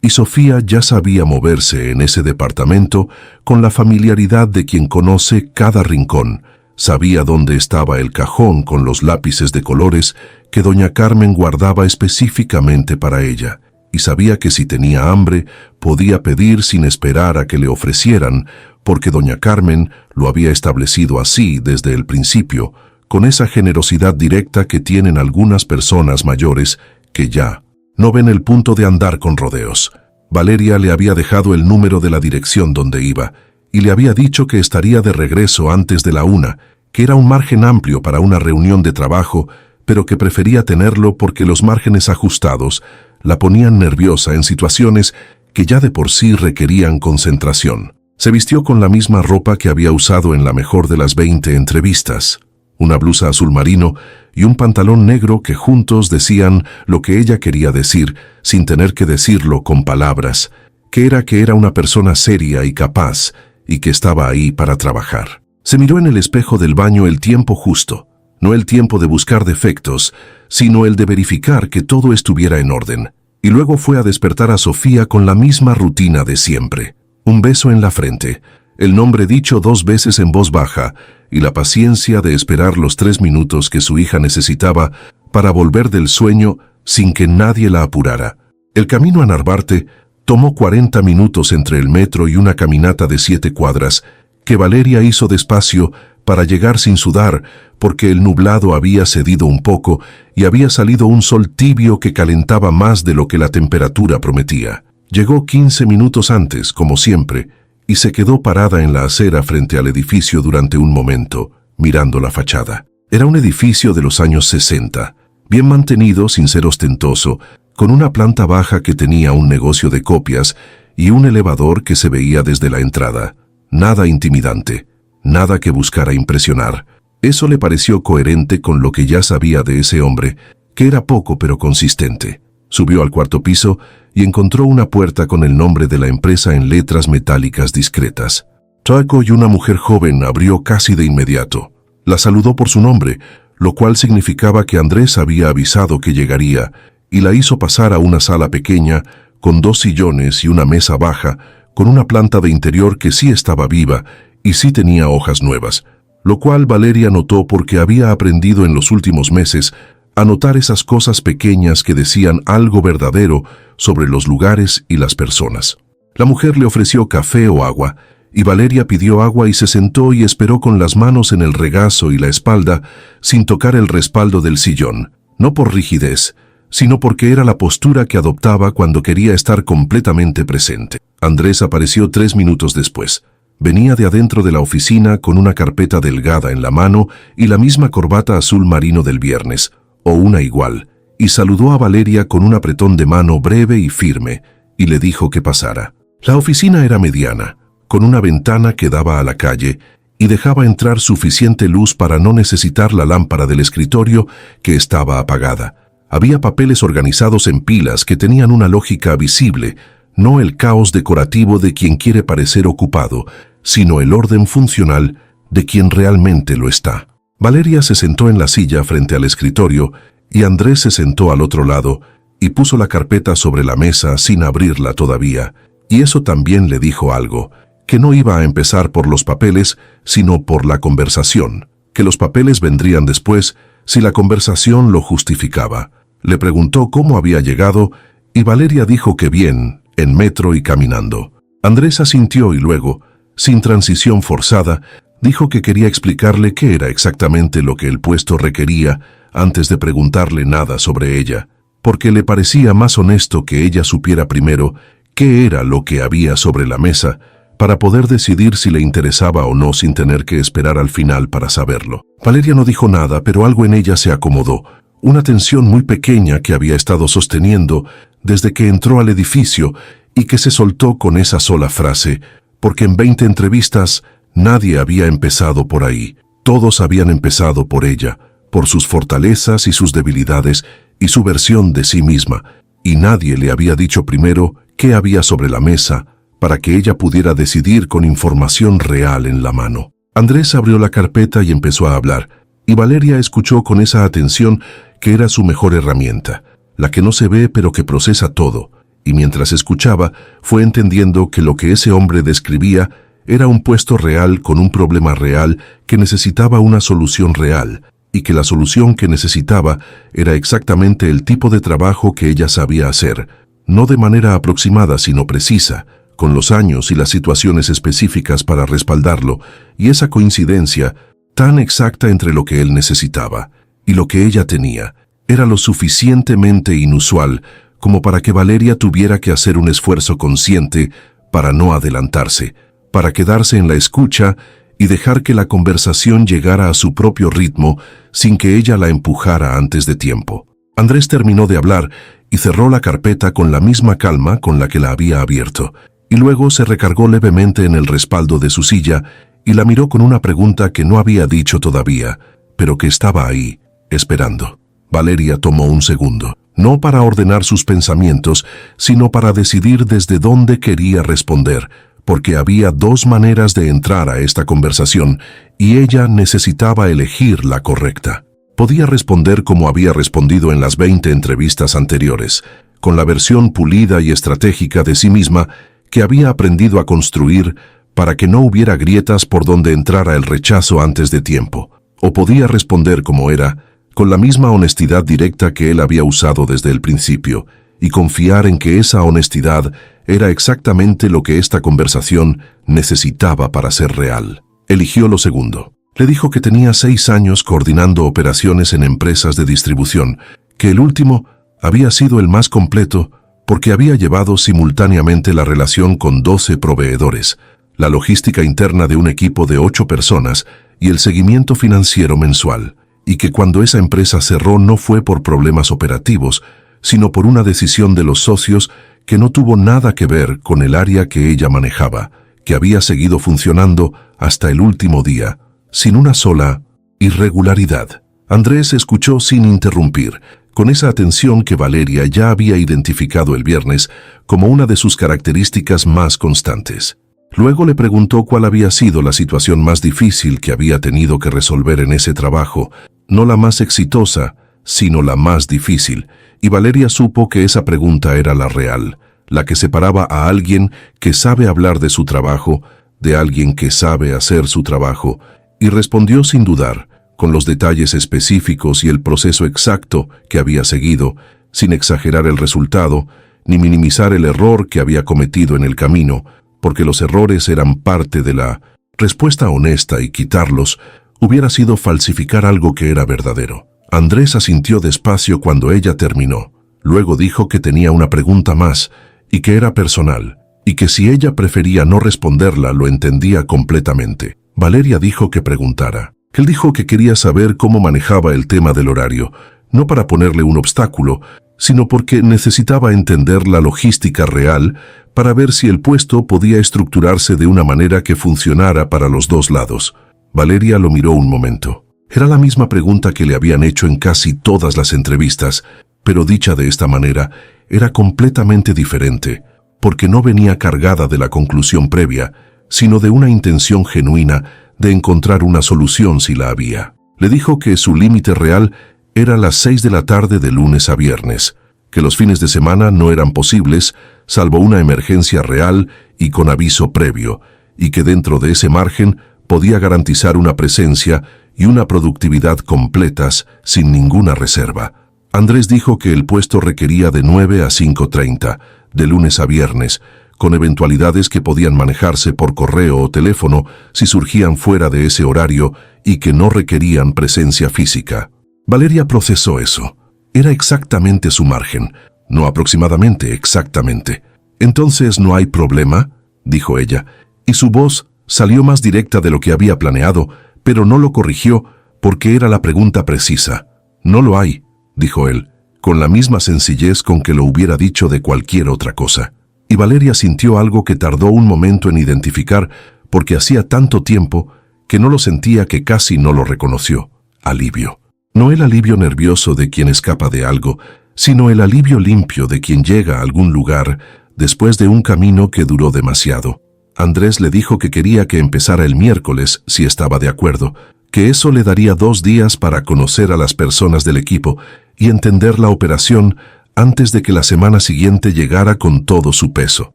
y Sofía ya sabía moverse en ese departamento con la familiaridad de quien conoce cada rincón. Sabía dónde estaba el cajón con los lápices de colores que doña Carmen guardaba específicamente para ella, y sabía que si tenía hambre podía pedir sin esperar a que le ofrecieran, porque doña Carmen lo había establecido así desde el principio, con esa generosidad directa que tienen algunas personas mayores que ya no ven el punto de andar con rodeos. Valeria le había dejado el número de la dirección donde iba, y le había dicho que estaría de regreso antes de la 1, que era un margen amplio para una reunión de trabajo, pero que prefería tenerlo porque los márgenes ajustados la ponían nerviosa en situaciones que ya de por sí requerían concentración. Se vistió con la misma ropa que había usado en la mejor de las 20 entrevistas, una blusa azul marino y un pantalón negro que juntos decían lo que ella quería decir sin tener que decirlo con palabras, que era una persona seria y capaz y que estaba ahí para trabajar. Se miró en el espejo del baño el tiempo justo, no el tiempo de buscar defectos, sino el de verificar que todo estuviera en orden, y luego fue a despertar a Sofía con la misma rutina de siempre. Un beso en la frente, el nombre dicho 2 veces en voz baja, y la paciencia de esperar los 3 minutos que su hija necesitaba para volver del sueño sin que nadie la apurara. El camino a Narvarte tomó 40 minutos entre el metro y una caminata de 7 cuadras, que Valeria hizo despacio para llegar sin sudar, porque el nublado había cedido un poco y había salido un sol tibio que calentaba más de lo que la temperatura prometía. Llegó 15 minutos antes, como siempre, y se quedó parada en la acera frente al edificio durante un momento, mirando la fachada. Era un edificio de los años 60, bien mantenido sin ser ostentoso, con una planta baja que tenía un negocio de copias y un elevador que se veía desde la entrada. Nada intimidante, nada que buscara impresionar. Eso le pareció coherente con lo que ya sabía de ese hombre, que era poco pero consistente. Subió al 4º piso y encontró una puerta con el nombre de la empresa en letras metálicas discretas. Traco y una mujer joven abrió casi de inmediato. La saludó por su nombre, lo cual significaba que Andrés había avisado que llegaría, y la hizo pasar a una sala pequeña, con 2 sillones y una mesa baja, con una planta de interior que sí estaba viva y sí tenía hojas nuevas, lo cual Valeria notó porque había aprendido en los últimos meses a notar esas cosas pequeñas que decían algo verdadero sobre los lugares y las personas. La mujer le ofreció café o agua, y Valeria pidió agua y se sentó y esperó con las manos en el regazo y la espalda, sin tocar el respaldo del sillón, no por rigidez, sino porque era la postura que adoptaba cuando quería estar completamente presente. Andrés apareció 3 minutos después. Venía de adentro de la oficina con una carpeta delgada en la mano y la misma corbata azul marino del viernes, o una igual, y saludó a Valeria con un apretón de mano breve y firme, y le dijo que pasara. La oficina era mediana, con una ventana que daba a la calle, y dejaba entrar suficiente luz para no necesitar la lámpara del escritorio, que estaba apagada. Había papeles organizados en pilas que tenían una lógica visible, no el caos decorativo de quien quiere parecer ocupado, sino el orden funcional de quien realmente lo está. Valeria se sentó en la silla frente al escritorio y Andrés se sentó al otro lado y puso la carpeta sobre la mesa sin abrirla todavía, y eso también le dijo algo, que no iba a empezar por los papeles, sino por la conversación, que los papeles vendrían después si la conversación lo justificaba. Le preguntó cómo había llegado y Valeria dijo que bien, en metro y caminando. Andrés asintió y luego, sin transición forzada, dijo que quería explicarle qué era exactamente lo que el puesto requería antes de preguntarle nada sobre ella, porque le parecía más honesto que ella supiera primero qué era lo que había sobre la mesa para poder decidir si le interesaba o no sin tener que esperar al final para saberlo. Valeria no dijo nada, pero algo en ella se acomodó, una tensión muy pequeña que había estado sosteniendo desde que entró al edificio y que se soltó con esa sola frase, porque en 20 entrevistas nadie había empezado por ahí. Todos habían empezado por ella, por sus fortalezas y sus debilidades y su versión de sí misma, y nadie le había dicho primero qué había sobre la mesa para que ella pudiera decidir con información real en la mano. Andrés abrió la carpeta y empezó a hablar, y Valeria escuchó con esa atención que era su mejor herramienta, la que no se ve pero que procesa todo, y mientras escuchaba fue entendiendo que lo que ese hombre describía era un puesto real con un problema real que necesitaba una solución real, y que la solución que necesitaba era exactamente el tipo de trabajo que ella sabía hacer, no de manera aproximada sino precisa, con los años y las situaciones específicas para respaldarlo, y esa coincidencia tan exacta entre lo que él necesitaba y lo que ella tenía, era lo suficientemente inusual como para que Valeria tuviera que hacer un esfuerzo consciente para no adelantarse, para quedarse en la escucha y dejar que la conversación llegara a su propio ritmo sin que ella la empujara antes de tiempo. Andrés terminó de hablar y cerró la carpeta con la misma calma con la que la había abierto, y luego se recargó levemente en el respaldo de su silla y la miró con una pregunta que no había dicho todavía, pero que estaba ahí, esperando. Valeria tomó un segundo, no para ordenar sus pensamientos, sino para decidir desde dónde quería responder, porque había dos maneras de entrar a esta conversación y ella necesitaba elegir la correcta. Podía responder como había respondido en las 20 entrevistas anteriores, con la versión pulida y estratégica de sí misma que había aprendido a construir para que no hubiera grietas por donde entrara el rechazo antes de tiempo. O podía responder como era, con la misma honestidad directa que él había usado desde el principio, y confiar en que esa honestidad era exactamente lo que esta conversación necesitaba para ser real. Eligió lo segundo. Le dijo que tenía 6 años coordinando operaciones en empresas de distribución, que el último había sido el más completo porque había llevado simultáneamente la relación con 12 proveedores, la logística interna de un equipo de 8 personas y el seguimiento financiero mensual, y que cuando esa empresa cerró no fue por problemas operativos, sino por una decisión de los socios que no tuvo nada que ver con el área que ella manejaba, que había seguido funcionando hasta el último día, sin una sola irregularidad. Andrés escuchó sin interrumpir, con esa atención que Valeria ya había identificado el viernes como una de sus características más constantes. Luego le preguntó cuál había sido la situación más difícil que había tenido que resolver en ese trabajo, no la más exitosa, sino la más difícil, y Valeria supo que esa pregunta era la real, la que separaba a alguien que sabe hablar de su trabajo, de alguien que sabe hacer su trabajo, y respondió sin dudar, con los detalles específicos y el proceso exacto que había seguido, sin exagerar el resultado, ni minimizar el error que había cometido en el camino, porque los errores eran parte de la respuesta honesta y quitarlos hubiera sido falsificar algo que era verdadero. Andrés asintió despacio cuando ella terminó. Luego dijo que tenía una pregunta más y que era personal, y que si ella prefería no responderla lo entendía completamente. Valeria dijo que preguntara. Él dijo que quería saber cómo manejaba el tema del horario, no para ponerle un obstáculo, sino porque necesitaba entender la logística real para ver si el puesto podía estructurarse de una manera que funcionara para los dos lados. Valeria lo miró un momento. Era la misma pregunta que le habían hecho en casi todas las entrevistas, pero dicha de esta manera era completamente diferente, porque no venía cargada de la conclusión previa, sino de una intención genuina de encontrar una solución si la había. Le dijo que su límite real era las 6 de la tarde de lunes a viernes, que los fines de semana no eran posibles, salvo una emergencia real y con aviso previo, y que dentro de ese margen podía garantizar una presencia y una productividad completas sin ninguna reserva. Andrés dijo que el puesto requería de 9 a 5:30, de lunes a viernes, con eventualidades que podían manejarse por correo o teléfono si surgían fuera de ese horario y que no requerían presencia física. Valeria procesó eso. Era exactamente su margen, no aproximadamente, exactamente. «Entonces no hay problema», dijo ella, y su voz salió más directa de lo que había planeado, pero no lo corrigió porque era la pregunta precisa. «No lo hay», dijo él, con la misma sencillez con que lo hubiera dicho de cualquier otra cosa. Y Valeria sintió algo que tardó un momento en identificar porque hacía tanto tiempo que no lo sentía, que casi no lo reconoció. Alivio. No el alivio nervioso de quien escapa de algo, sino el alivio limpio de quien llega a algún lugar después de un camino que duró demasiado. Andrés le dijo que quería que empezara el miércoles, si estaba de acuerdo, que eso le daría 2 días para conocer a las personas del equipo y entender la operación antes de que la semana siguiente llegara con todo su peso.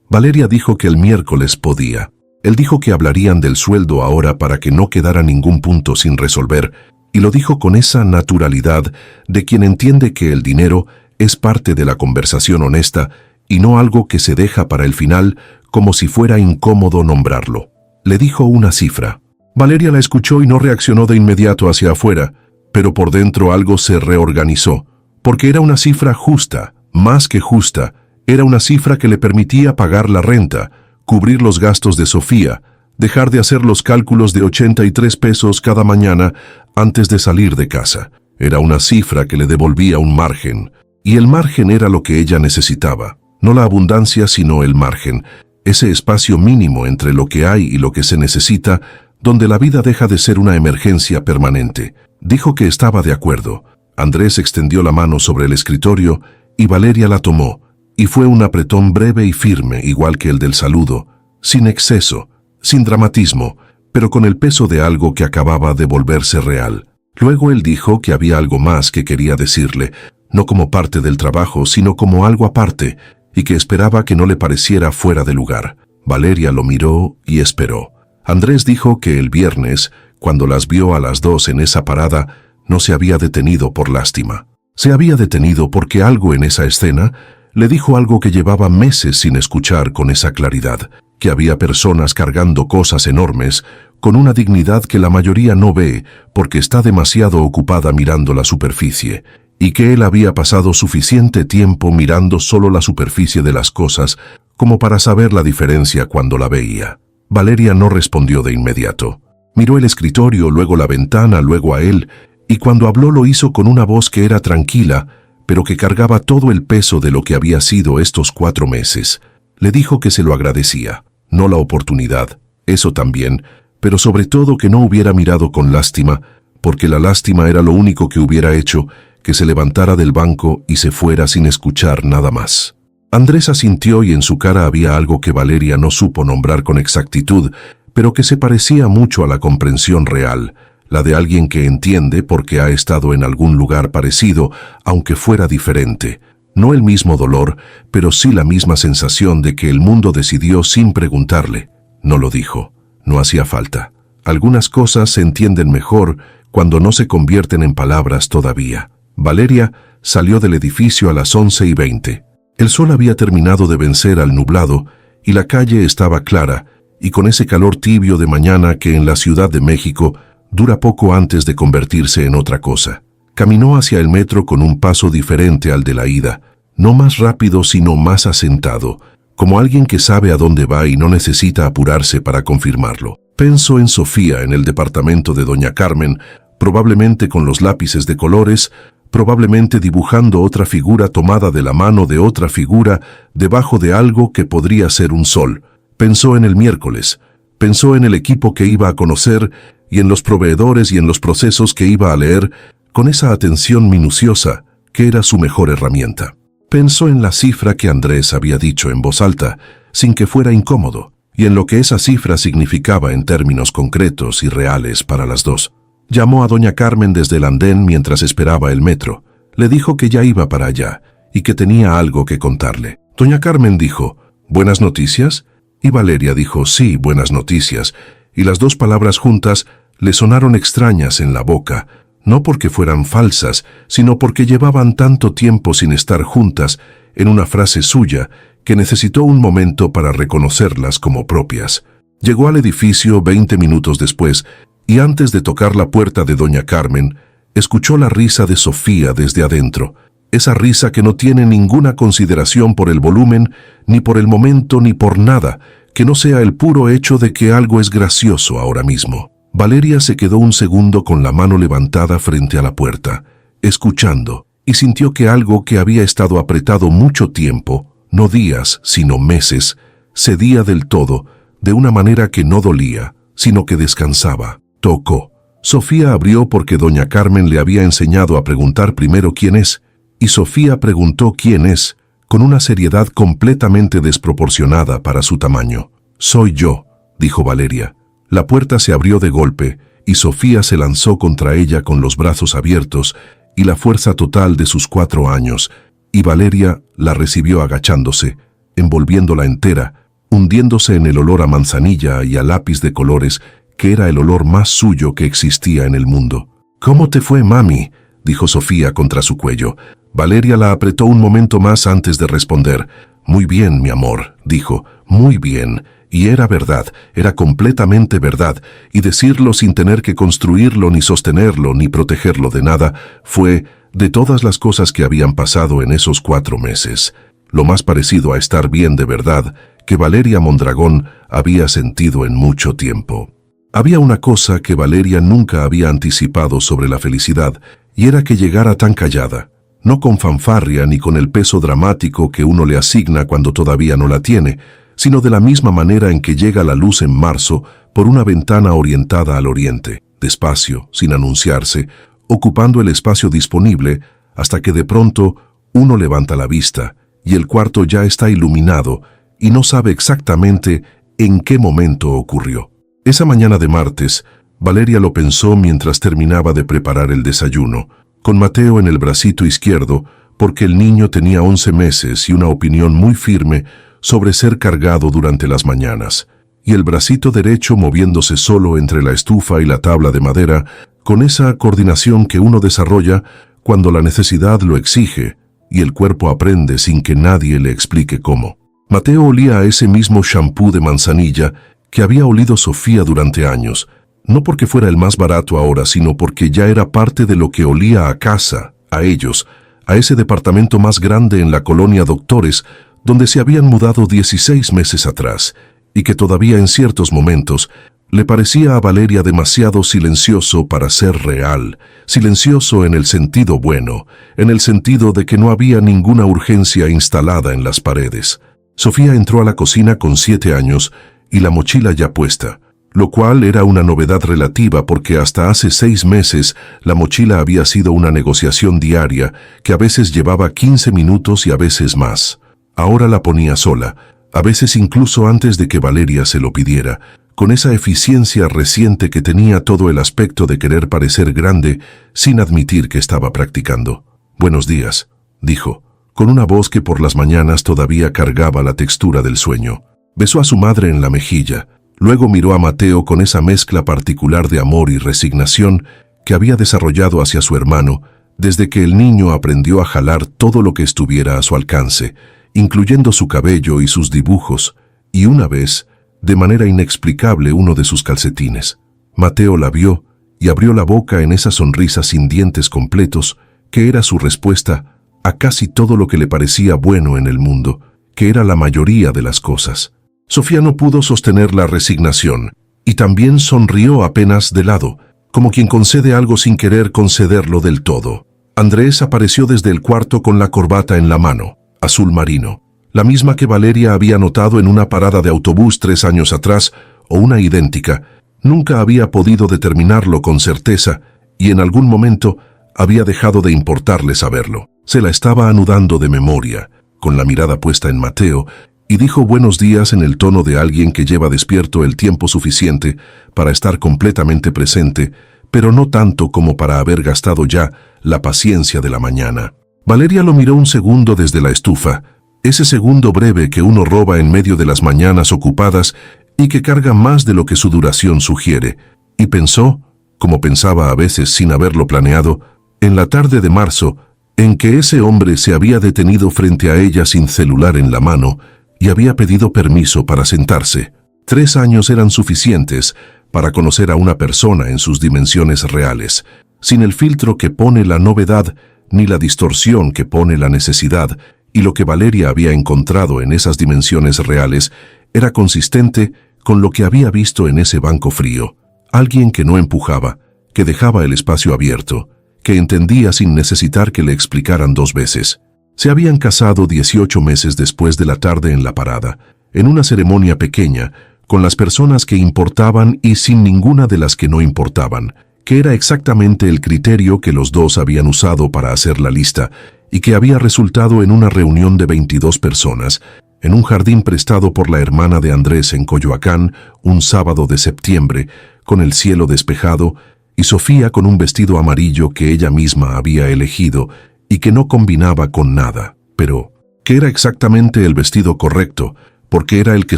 Valeria dijo que el miércoles podía. Él dijo que hablarían del sueldo ahora para que no quedara ningún punto sin resolver, y lo dijo con esa naturalidad de quien entiende que el dinero es parte de la conversación honesta y no algo que se deja para el final como si fuera incómodo nombrarlo. Le dijo una cifra. Valeria la escuchó y no reaccionó de inmediato hacia afuera, pero por dentro algo se reorganizó, porque era una cifra justa, más que justa. Era una cifra que le permitía pagar la renta, cubrir los gastos de Sofía, dejar de hacer los cálculos de 83 pesos cada mañana antes de salir de casa. Era una cifra que le devolvía un margen, y el margen era lo que ella necesitaba. No la abundancia, sino el margen, ese espacio mínimo entre lo que hay y lo que se necesita, donde la vida deja de ser una emergencia permanente. Dijo que estaba de acuerdo. Andrés extendió la mano sobre el escritorio y Valeria la tomó, y fue un apretón breve y firme, igual que el del saludo, sin exceso, sin dramatismo, pero con el peso de algo que acababa de volverse real. Luego él dijo que había algo más que quería decirle, no como parte del trabajo, sino como algo aparte, y que esperaba que no le pareciera fuera de lugar. Valeria lo miró y esperó. Andrés dijo que el viernes, cuando las vio a las 2 en esa parada, no se había detenido por lástima. Se había detenido porque algo en esa escena le dijo algo que llevaba meses sin escuchar con esa claridad, que había personas cargando cosas enormes con una dignidad que la mayoría no ve porque está demasiado ocupada mirando la superficie, y que él había pasado suficiente tiempo mirando solo la superficie de las cosas como para saber la diferencia cuando la veía. Valeria no respondió de inmediato. Miró el escritorio, luego la ventana, luego a él, y cuando habló lo hizo con una voz que era tranquila, pero que cargaba todo el peso de lo que había sido estos 4 meses. Le dijo que se lo agradecía, no la oportunidad, eso también, pero sobre todo que no hubiera mirado con lástima, porque la lástima era lo único que hubiera hecho que se levantara del banco y se fuera sin escuchar nada más. Andrés asintió y en su cara había algo que Valeria no supo nombrar con exactitud, pero que se parecía mucho a la comprensión real, la de alguien que entiende porque ha estado en algún lugar parecido, aunque fuera diferente. No el mismo dolor, pero sí la misma sensación de que el mundo decidió sin preguntarle. No lo dijo, no hacía falta. Algunas cosas se entienden mejor cuando no se convierten en palabras todavía. Valeria salió del edificio a las 11:20. El sol había terminado de vencer al nublado y la calle estaba clara, y con ese calor tibio de mañana que en la Ciudad de México dura poco antes de convertirse en otra cosa. Caminó hacia el metro con un paso diferente al de la ida, no más rápido sino más asentado, como alguien que sabe a dónde va y no necesita apurarse para confirmarlo. Pensó en Sofía en el departamento de doña Carmen, probablemente con los lápices de colores, probablemente dibujando otra figura tomada de la mano de otra figura debajo de algo que podría ser un sol. Pensó en el miércoles, pensó en el equipo que iba a conocer y en los proveedores y en los procesos que iba a leer con esa atención minuciosa que era su mejor herramienta. Pensó en la cifra que Andrés había dicho en voz alta, sin que fuera incómodo, y en lo que esa cifra significaba en términos concretos y reales para las dos. Llamó a doña Carmen desde el andén mientras esperaba el metro. Le dijo que ya iba para allá y que tenía algo que contarle. Doña Carmen dijo, ¿buenas noticias? Y Valeria dijo, sí, buenas noticias, y las dos palabras juntas le sonaron extrañas en la boca, no porque fueran falsas, sino porque llevaban tanto tiempo sin estar juntas en una frase suya que necesitó un momento para reconocerlas como propias. Llegó al edificio 20 minutos después, y antes de tocar la puerta de doña Carmen, escuchó la risa de Sofía desde adentro, esa risa que no tiene ninguna consideración por el volumen, ni por el momento, ni por nada, que no sea el puro hecho de que algo es gracioso ahora mismo. Valeria se quedó un segundo con la mano levantada frente a la puerta, escuchando, y sintió que algo que había estado apretado mucho tiempo, no días, sino meses, cedía del todo, de una manera que no dolía, sino que descansaba. Tocó. Sofía abrió porque doña Carmen le había enseñado a preguntar primero quién es, y Sofía preguntó quién es, con una seriedad completamente desproporcionada para su tamaño. «Soy yo», dijo Valeria. La puerta se abrió de golpe, y Sofía se lanzó contra ella con los brazos abiertos y la fuerza total de sus 4 años, y Valeria la recibió agachándose, envolviéndola entera, hundiéndose en el olor a manzanilla y a lápiz de colores, que era el olor más suyo que existía en el mundo. «¿Cómo te fue, mami?», dijo Sofía contra su cuello. Valeria la apretó un momento más antes de responder. «Muy bien, mi amor», dijo, «muy bien». Y era verdad, era completamente verdad, y decirlo sin tener que construirlo, ni sostenerlo, ni protegerlo de nada, fue, de todas las cosas que habían pasado en esos 4 meses, lo más parecido a estar bien de verdad que Valeria Mondragón había sentido en mucho tiempo. Había una cosa que Valeria nunca había anticipado sobre la felicidad, y era que llegara tan callada, no con fanfarria ni con el peso dramático que uno le asigna cuando todavía no la tiene, sino de la misma manera en que llega la luz en marzo por una ventana orientada al oriente, despacio, sin anunciarse, ocupando el espacio disponible, hasta que de pronto uno levanta la vista y el cuarto ya está iluminado y no sabe exactamente en qué momento ocurrió. Esa mañana de martes, Valeria lo pensó mientras terminaba de preparar el desayuno, con Mateo en el bracito izquierdo, porque el niño tenía 11 meses y una opinión muy firme sobre ser cargado durante las mañanas, y el bracito derecho moviéndose solo entre la estufa y la tabla de madera, con esa coordinación que uno desarrolla cuando la necesidad lo exige y el cuerpo aprende sin que nadie le explique cómo. Mateo olía a ese mismo shampoo de manzanilla que había olido Sofía durante años, no porque fuera el más barato ahora, sino porque ya era parte de lo que olía a casa, a ellos, a ese departamento más grande en la colonia Doctores, donde se habían mudado 16 meses atrás, y que todavía en ciertos momentos le parecía a Valeria demasiado silencioso para ser real, silencioso en el sentido bueno, en el sentido de que no había ninguna urgencia instalada en las paredes. Sofía entró a la cocina con 7 años y la mochila ya puesta, lo cual era una novedad relativa porque hasta hace 6 meses la mochila había sido una negociación diaria que a veces llevaba 15 minutos y a veces más. Ahora la ponía sola, a veces incluso antes de que Valeria se lo pidiera, con esa eficiencia reciente que tenía todo el aspecto de querer parecer grande sin admitir que estaba practicando. «Buenos días», dijo, con una voz que por las mañanas todavía cargaba la textura del sueño. Besó a su madre en la mejilla, luego miró a Mateo con esa mezcla particular de amor y resignación que había desarrollado hacia su hermano desde que el niño aprendió a jalar todo lo que estuviera a su alcance, incluyendo su cabello y sus dibujos, y una vez, de manera inexplicable, uno de sus calcetines. Mateo la vio y abrió la boca en esa sonrisa sin dientes completos, que era su respuesta a casi todo lo que le parecía bueno en el mundo, que era la mayoría de las cosas. Sofía no pudo sostener la resignación, y también sonrió apenas de lado, como quien concede algo sin querer concederlo del todo. Andrés apareció desde el cuarto con la corbata en la mano, azul marino, la misma que Valeria había notado en una parada de autobús 3 años atrás, o una idéntica. Nunca había podido determinarlo con certeza, y en algún momento había dejado de importarle saberlo. Se la estaba anudando de memoria, con la mirada puesta en Mateo, y dijo buenos días en el tono de alguien que lleva despierto el tiempo suficiente para estar completamente presente, pero no tanto como para haber gastado ya la paciencia de la mañana. Valeria lo miró un segundo desde la estufa, ese segundo breve que uno roba en medio de las mañanas ocupadas y que carga más de lo que su duración sugiere, y pensó, como pensaba a veces sin haberlo planeado, en la tarde de marzo, en que ese hombre se había detenido frente a ella sin celular en la mano y había pedido permiso para sentarse. 3 años eran suficientes para conocer a una persona en sus dimensiones reales, sin el filtro que pone la novedad ni la distorsión que pone la necesidad, y lo que Valeria había encontrado en esas dimensiones reales era consistente con lo que había visto en ese banco frío. Alguien que no empujaba, que dejaba el espacio abierto, que entendía sin necesitar que le explicaran 2 veces. Se habían casado 18 meses después de la tarde en la parada, en una ceremonia pequeña, con las personas que importaban y sin ninguna de las que no importaban, que era exactamente el criterio que los dos habían usado para hacer la lista y que había resultado en una reunión de 22 personas, en un jardín prestado por la hermana de Andrés en Coyoacán, un sábado de septiembre, con el cielo despejado, y Sofía con un vestido amarillo que ella misma había elegido y que no combinaba con nada, pero que era exactamente el vestido correcto, porque era el que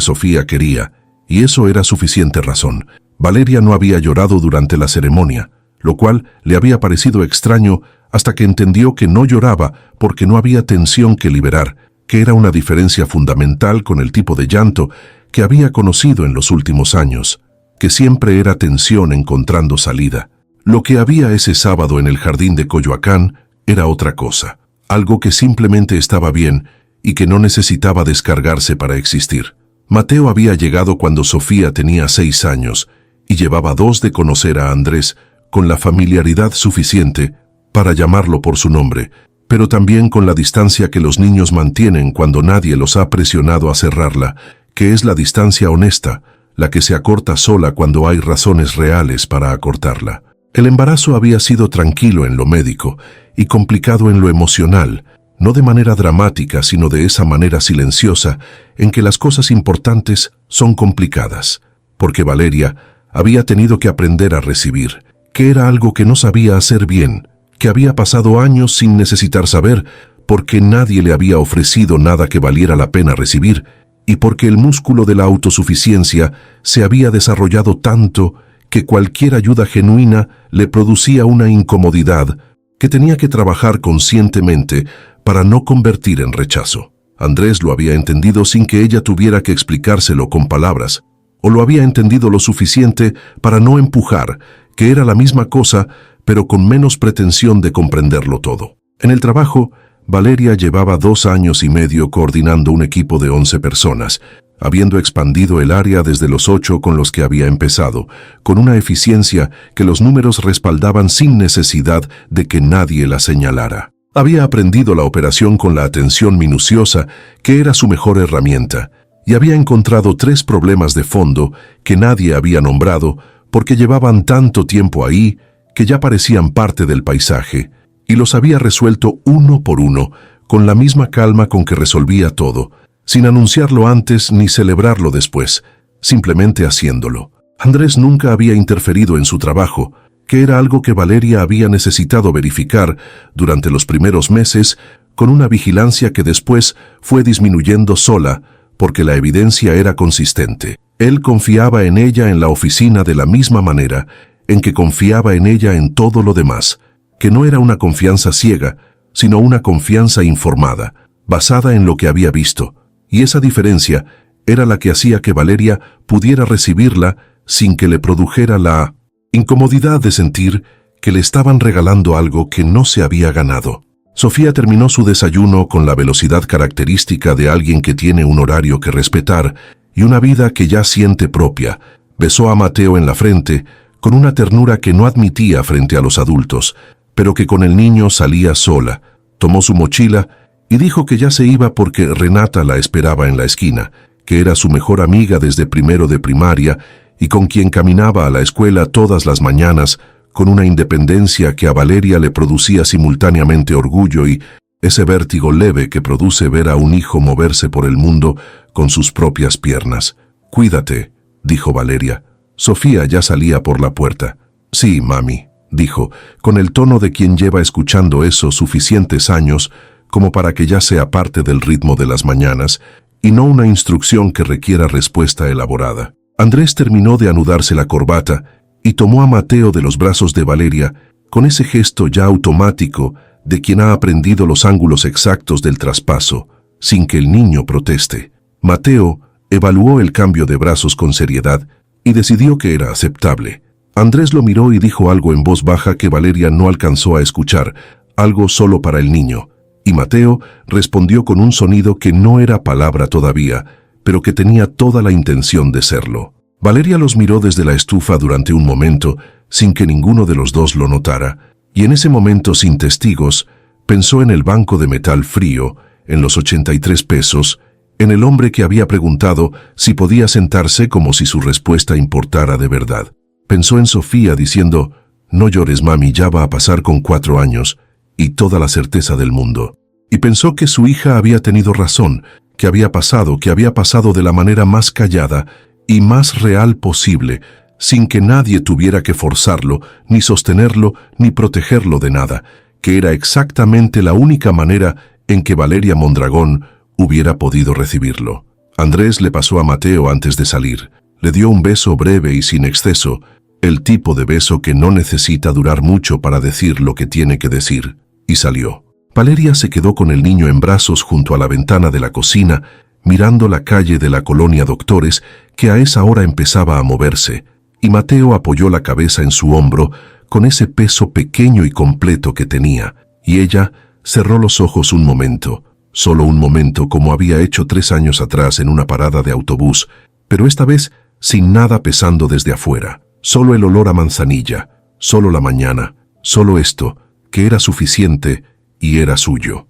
Sofía quería, y eso era suficiente razón. Valeria no había llorado durante la ceremonia, lo cual le había parecido extraño hasta que entendió que no lloraba porque no había tensión que liberar, que era una diferencia fundamental con el tipo de llanto que había conocido en los últimos años, que siempre era tensión encontrando salida. Lo que había ese sábado en el jardín de Coyoacán era otra cosa, algo que simplemente estaba bien y que no necesitaba descargarse para existir. Mateo había llegado cuando Sofía tenía 6 años y llevaba 2 de conocer a Andrés con la familiaridad suficiente para llamarlo por su nombre, pero también con la distancia que los niños mantienen cuando nadie los ha presionado a cerrarla, que es la distancia honesta, la que se acorta sola cuando hay razones reales para acortarla. El embarazo había sido tranquilo en lo médico y complicado en lo emocional, no de manera dramática, sino de esa manera silenciosa en que las cosas importantes son complicadas, porque Valeria había tenido que aprender a recibir, que era algo que no sabía hacer bien, que había pasado años sin necesitar saber, porque nadie le había ofrecido nada que valiera la pena recibir, y porque el músculo de la autosuficiencia se había desarrollado tanto que cualquier ayuda genuina le producía una incomodidad que tenía que trabajar conscientemente para no convertir en rechazo. Andrés lo había entendido sin que ella tuviera que explicárselo con palabras, o lo había entendido lo suficiente para no empujar, que era la misma cosa, pero con menos pretensión de comprenderlo todo. En el trabajo, Valeria llevaba 2 años y medio coordinando un equipo de 11 personas, habiendo expandido el área desde los 8 con los que había empezado, con una eficiencia que los números respaldaban sin necesidad de que nadie la señalara. Había aprendido la operación con la atención minuciosa, que era su mejor herramienta, y había encontrado 3 problemas de fondo que nadie había nombrado porque llevaban tanto tiempo ahí que ya parecían parte del paisaje, y los había resuelto uno por uno, con la misma calma con que resolvía todo, sin anunciarlo antes ni celebrarlo después, simplemente haciéndolo. Andrés nunca había interferido en su trabajo, que era algo que Valeria había necesitado verificar durante los primeros meses, con una vigilancia que después fue disminuyendo sola, porque la evidencia era consistente. Él confiaba en ella en la oficina de la misma manera en que confiaba en ella en todo lo demás, que no era una confianza ciega, sino una confianza informada, basada en lo que había visto, y esa diferencia era la que hacía que Valeria pudiera recibirla sin que le produjera la incomodidad de sentir que le estaban regalando algo que no se había ganado. Sofía terminó su desayuno con la velocidad característica de alguien que tiene un horario que respetar y una vida que ya siente propia. Besó a Mateo en la frente, con una ternura que no admitía frente a los adultos, pero que con el niño salía sola. Tomó su mochila y dijo que ya se iba porque Renata la esperaba en la esquina, que era su mejor amiga desde primero de primaria y con quien caminaba a la escuela todas las mañanas, con una independencia que a Valeria le producía simultáneamente orgullo y ese vértigo leve que produce ver a un hijo moverse por el mundo con sus propias piernas. «Cuídate», dijo Valeria. Sofía ya salía por la puerta. «Sí, mami», dijo, con el tono de quien lleva escuchando eso suficientes años como para que ya sea parte del ritmo de las mañanas y no una instrucción que requiera respuesta elaborada. Andrés terminó de anudarse la corbata y tomó a Mateo de los brazos de Valeria con ese gesto ya automático de quien ha aprendido los ángulos exactos del traspaso, sin que el niño proteste. Mateo evaluó el cambio de brazos con seriedad y decidió que era aceptable. Andrés lo miró y dijo algo en voz baja que Valeria no alcanzó a escuchar, algo solo para el niño, y Mateo respondió con un sonido que no era palabra todavía, pero que tenía toda la intención de serlo. Valeria los miró desde la estufa durante un momento, sin que ninguno de los dos lo notara, y en ese momento sin testigos, pensó en el banco de metal frío, en los 83 pesos, en el hombre que había preguntado si podía sentarse como si su respuesta importara de verdad. Pensó en Sofía diciendo, «No llores, mami, ya va a pasar con 4 años», y toda la certeza del mundo. Y pensó que su hija había tenido razón, que había pasado de la manera más callada y más real posible, sin que nadie tuviera que forzarlo, ni sostenerlo, ni protegerlo de nada, que era exactamente la única manera en que Valeria Mondragón hubiera podido recibirlo. Andrés le pasó a Mateo antes de salir. Le dio un beso breve y sin exceso, el tipo de beso que no necesita durar mucho para decir lo que tiene que decir, y salió. Valeria se quedó con el niño en brazos junto a la ventana de la cocina, mirando la calle de la colonia Doctores, que a esa hora empezaba a moverse, y Mateo apoyó la cabeza en su hombro con ese peso pequeño y completo que tenía, y ella cerró los ojos un momento, solo un momento como había hecho 3 años atrás en una parada de autobús, pero esta vez sin nada pesando desde afuera, solo el olor a manzanilla, solo la mañana, solo esto, que era suficiente y era suyo.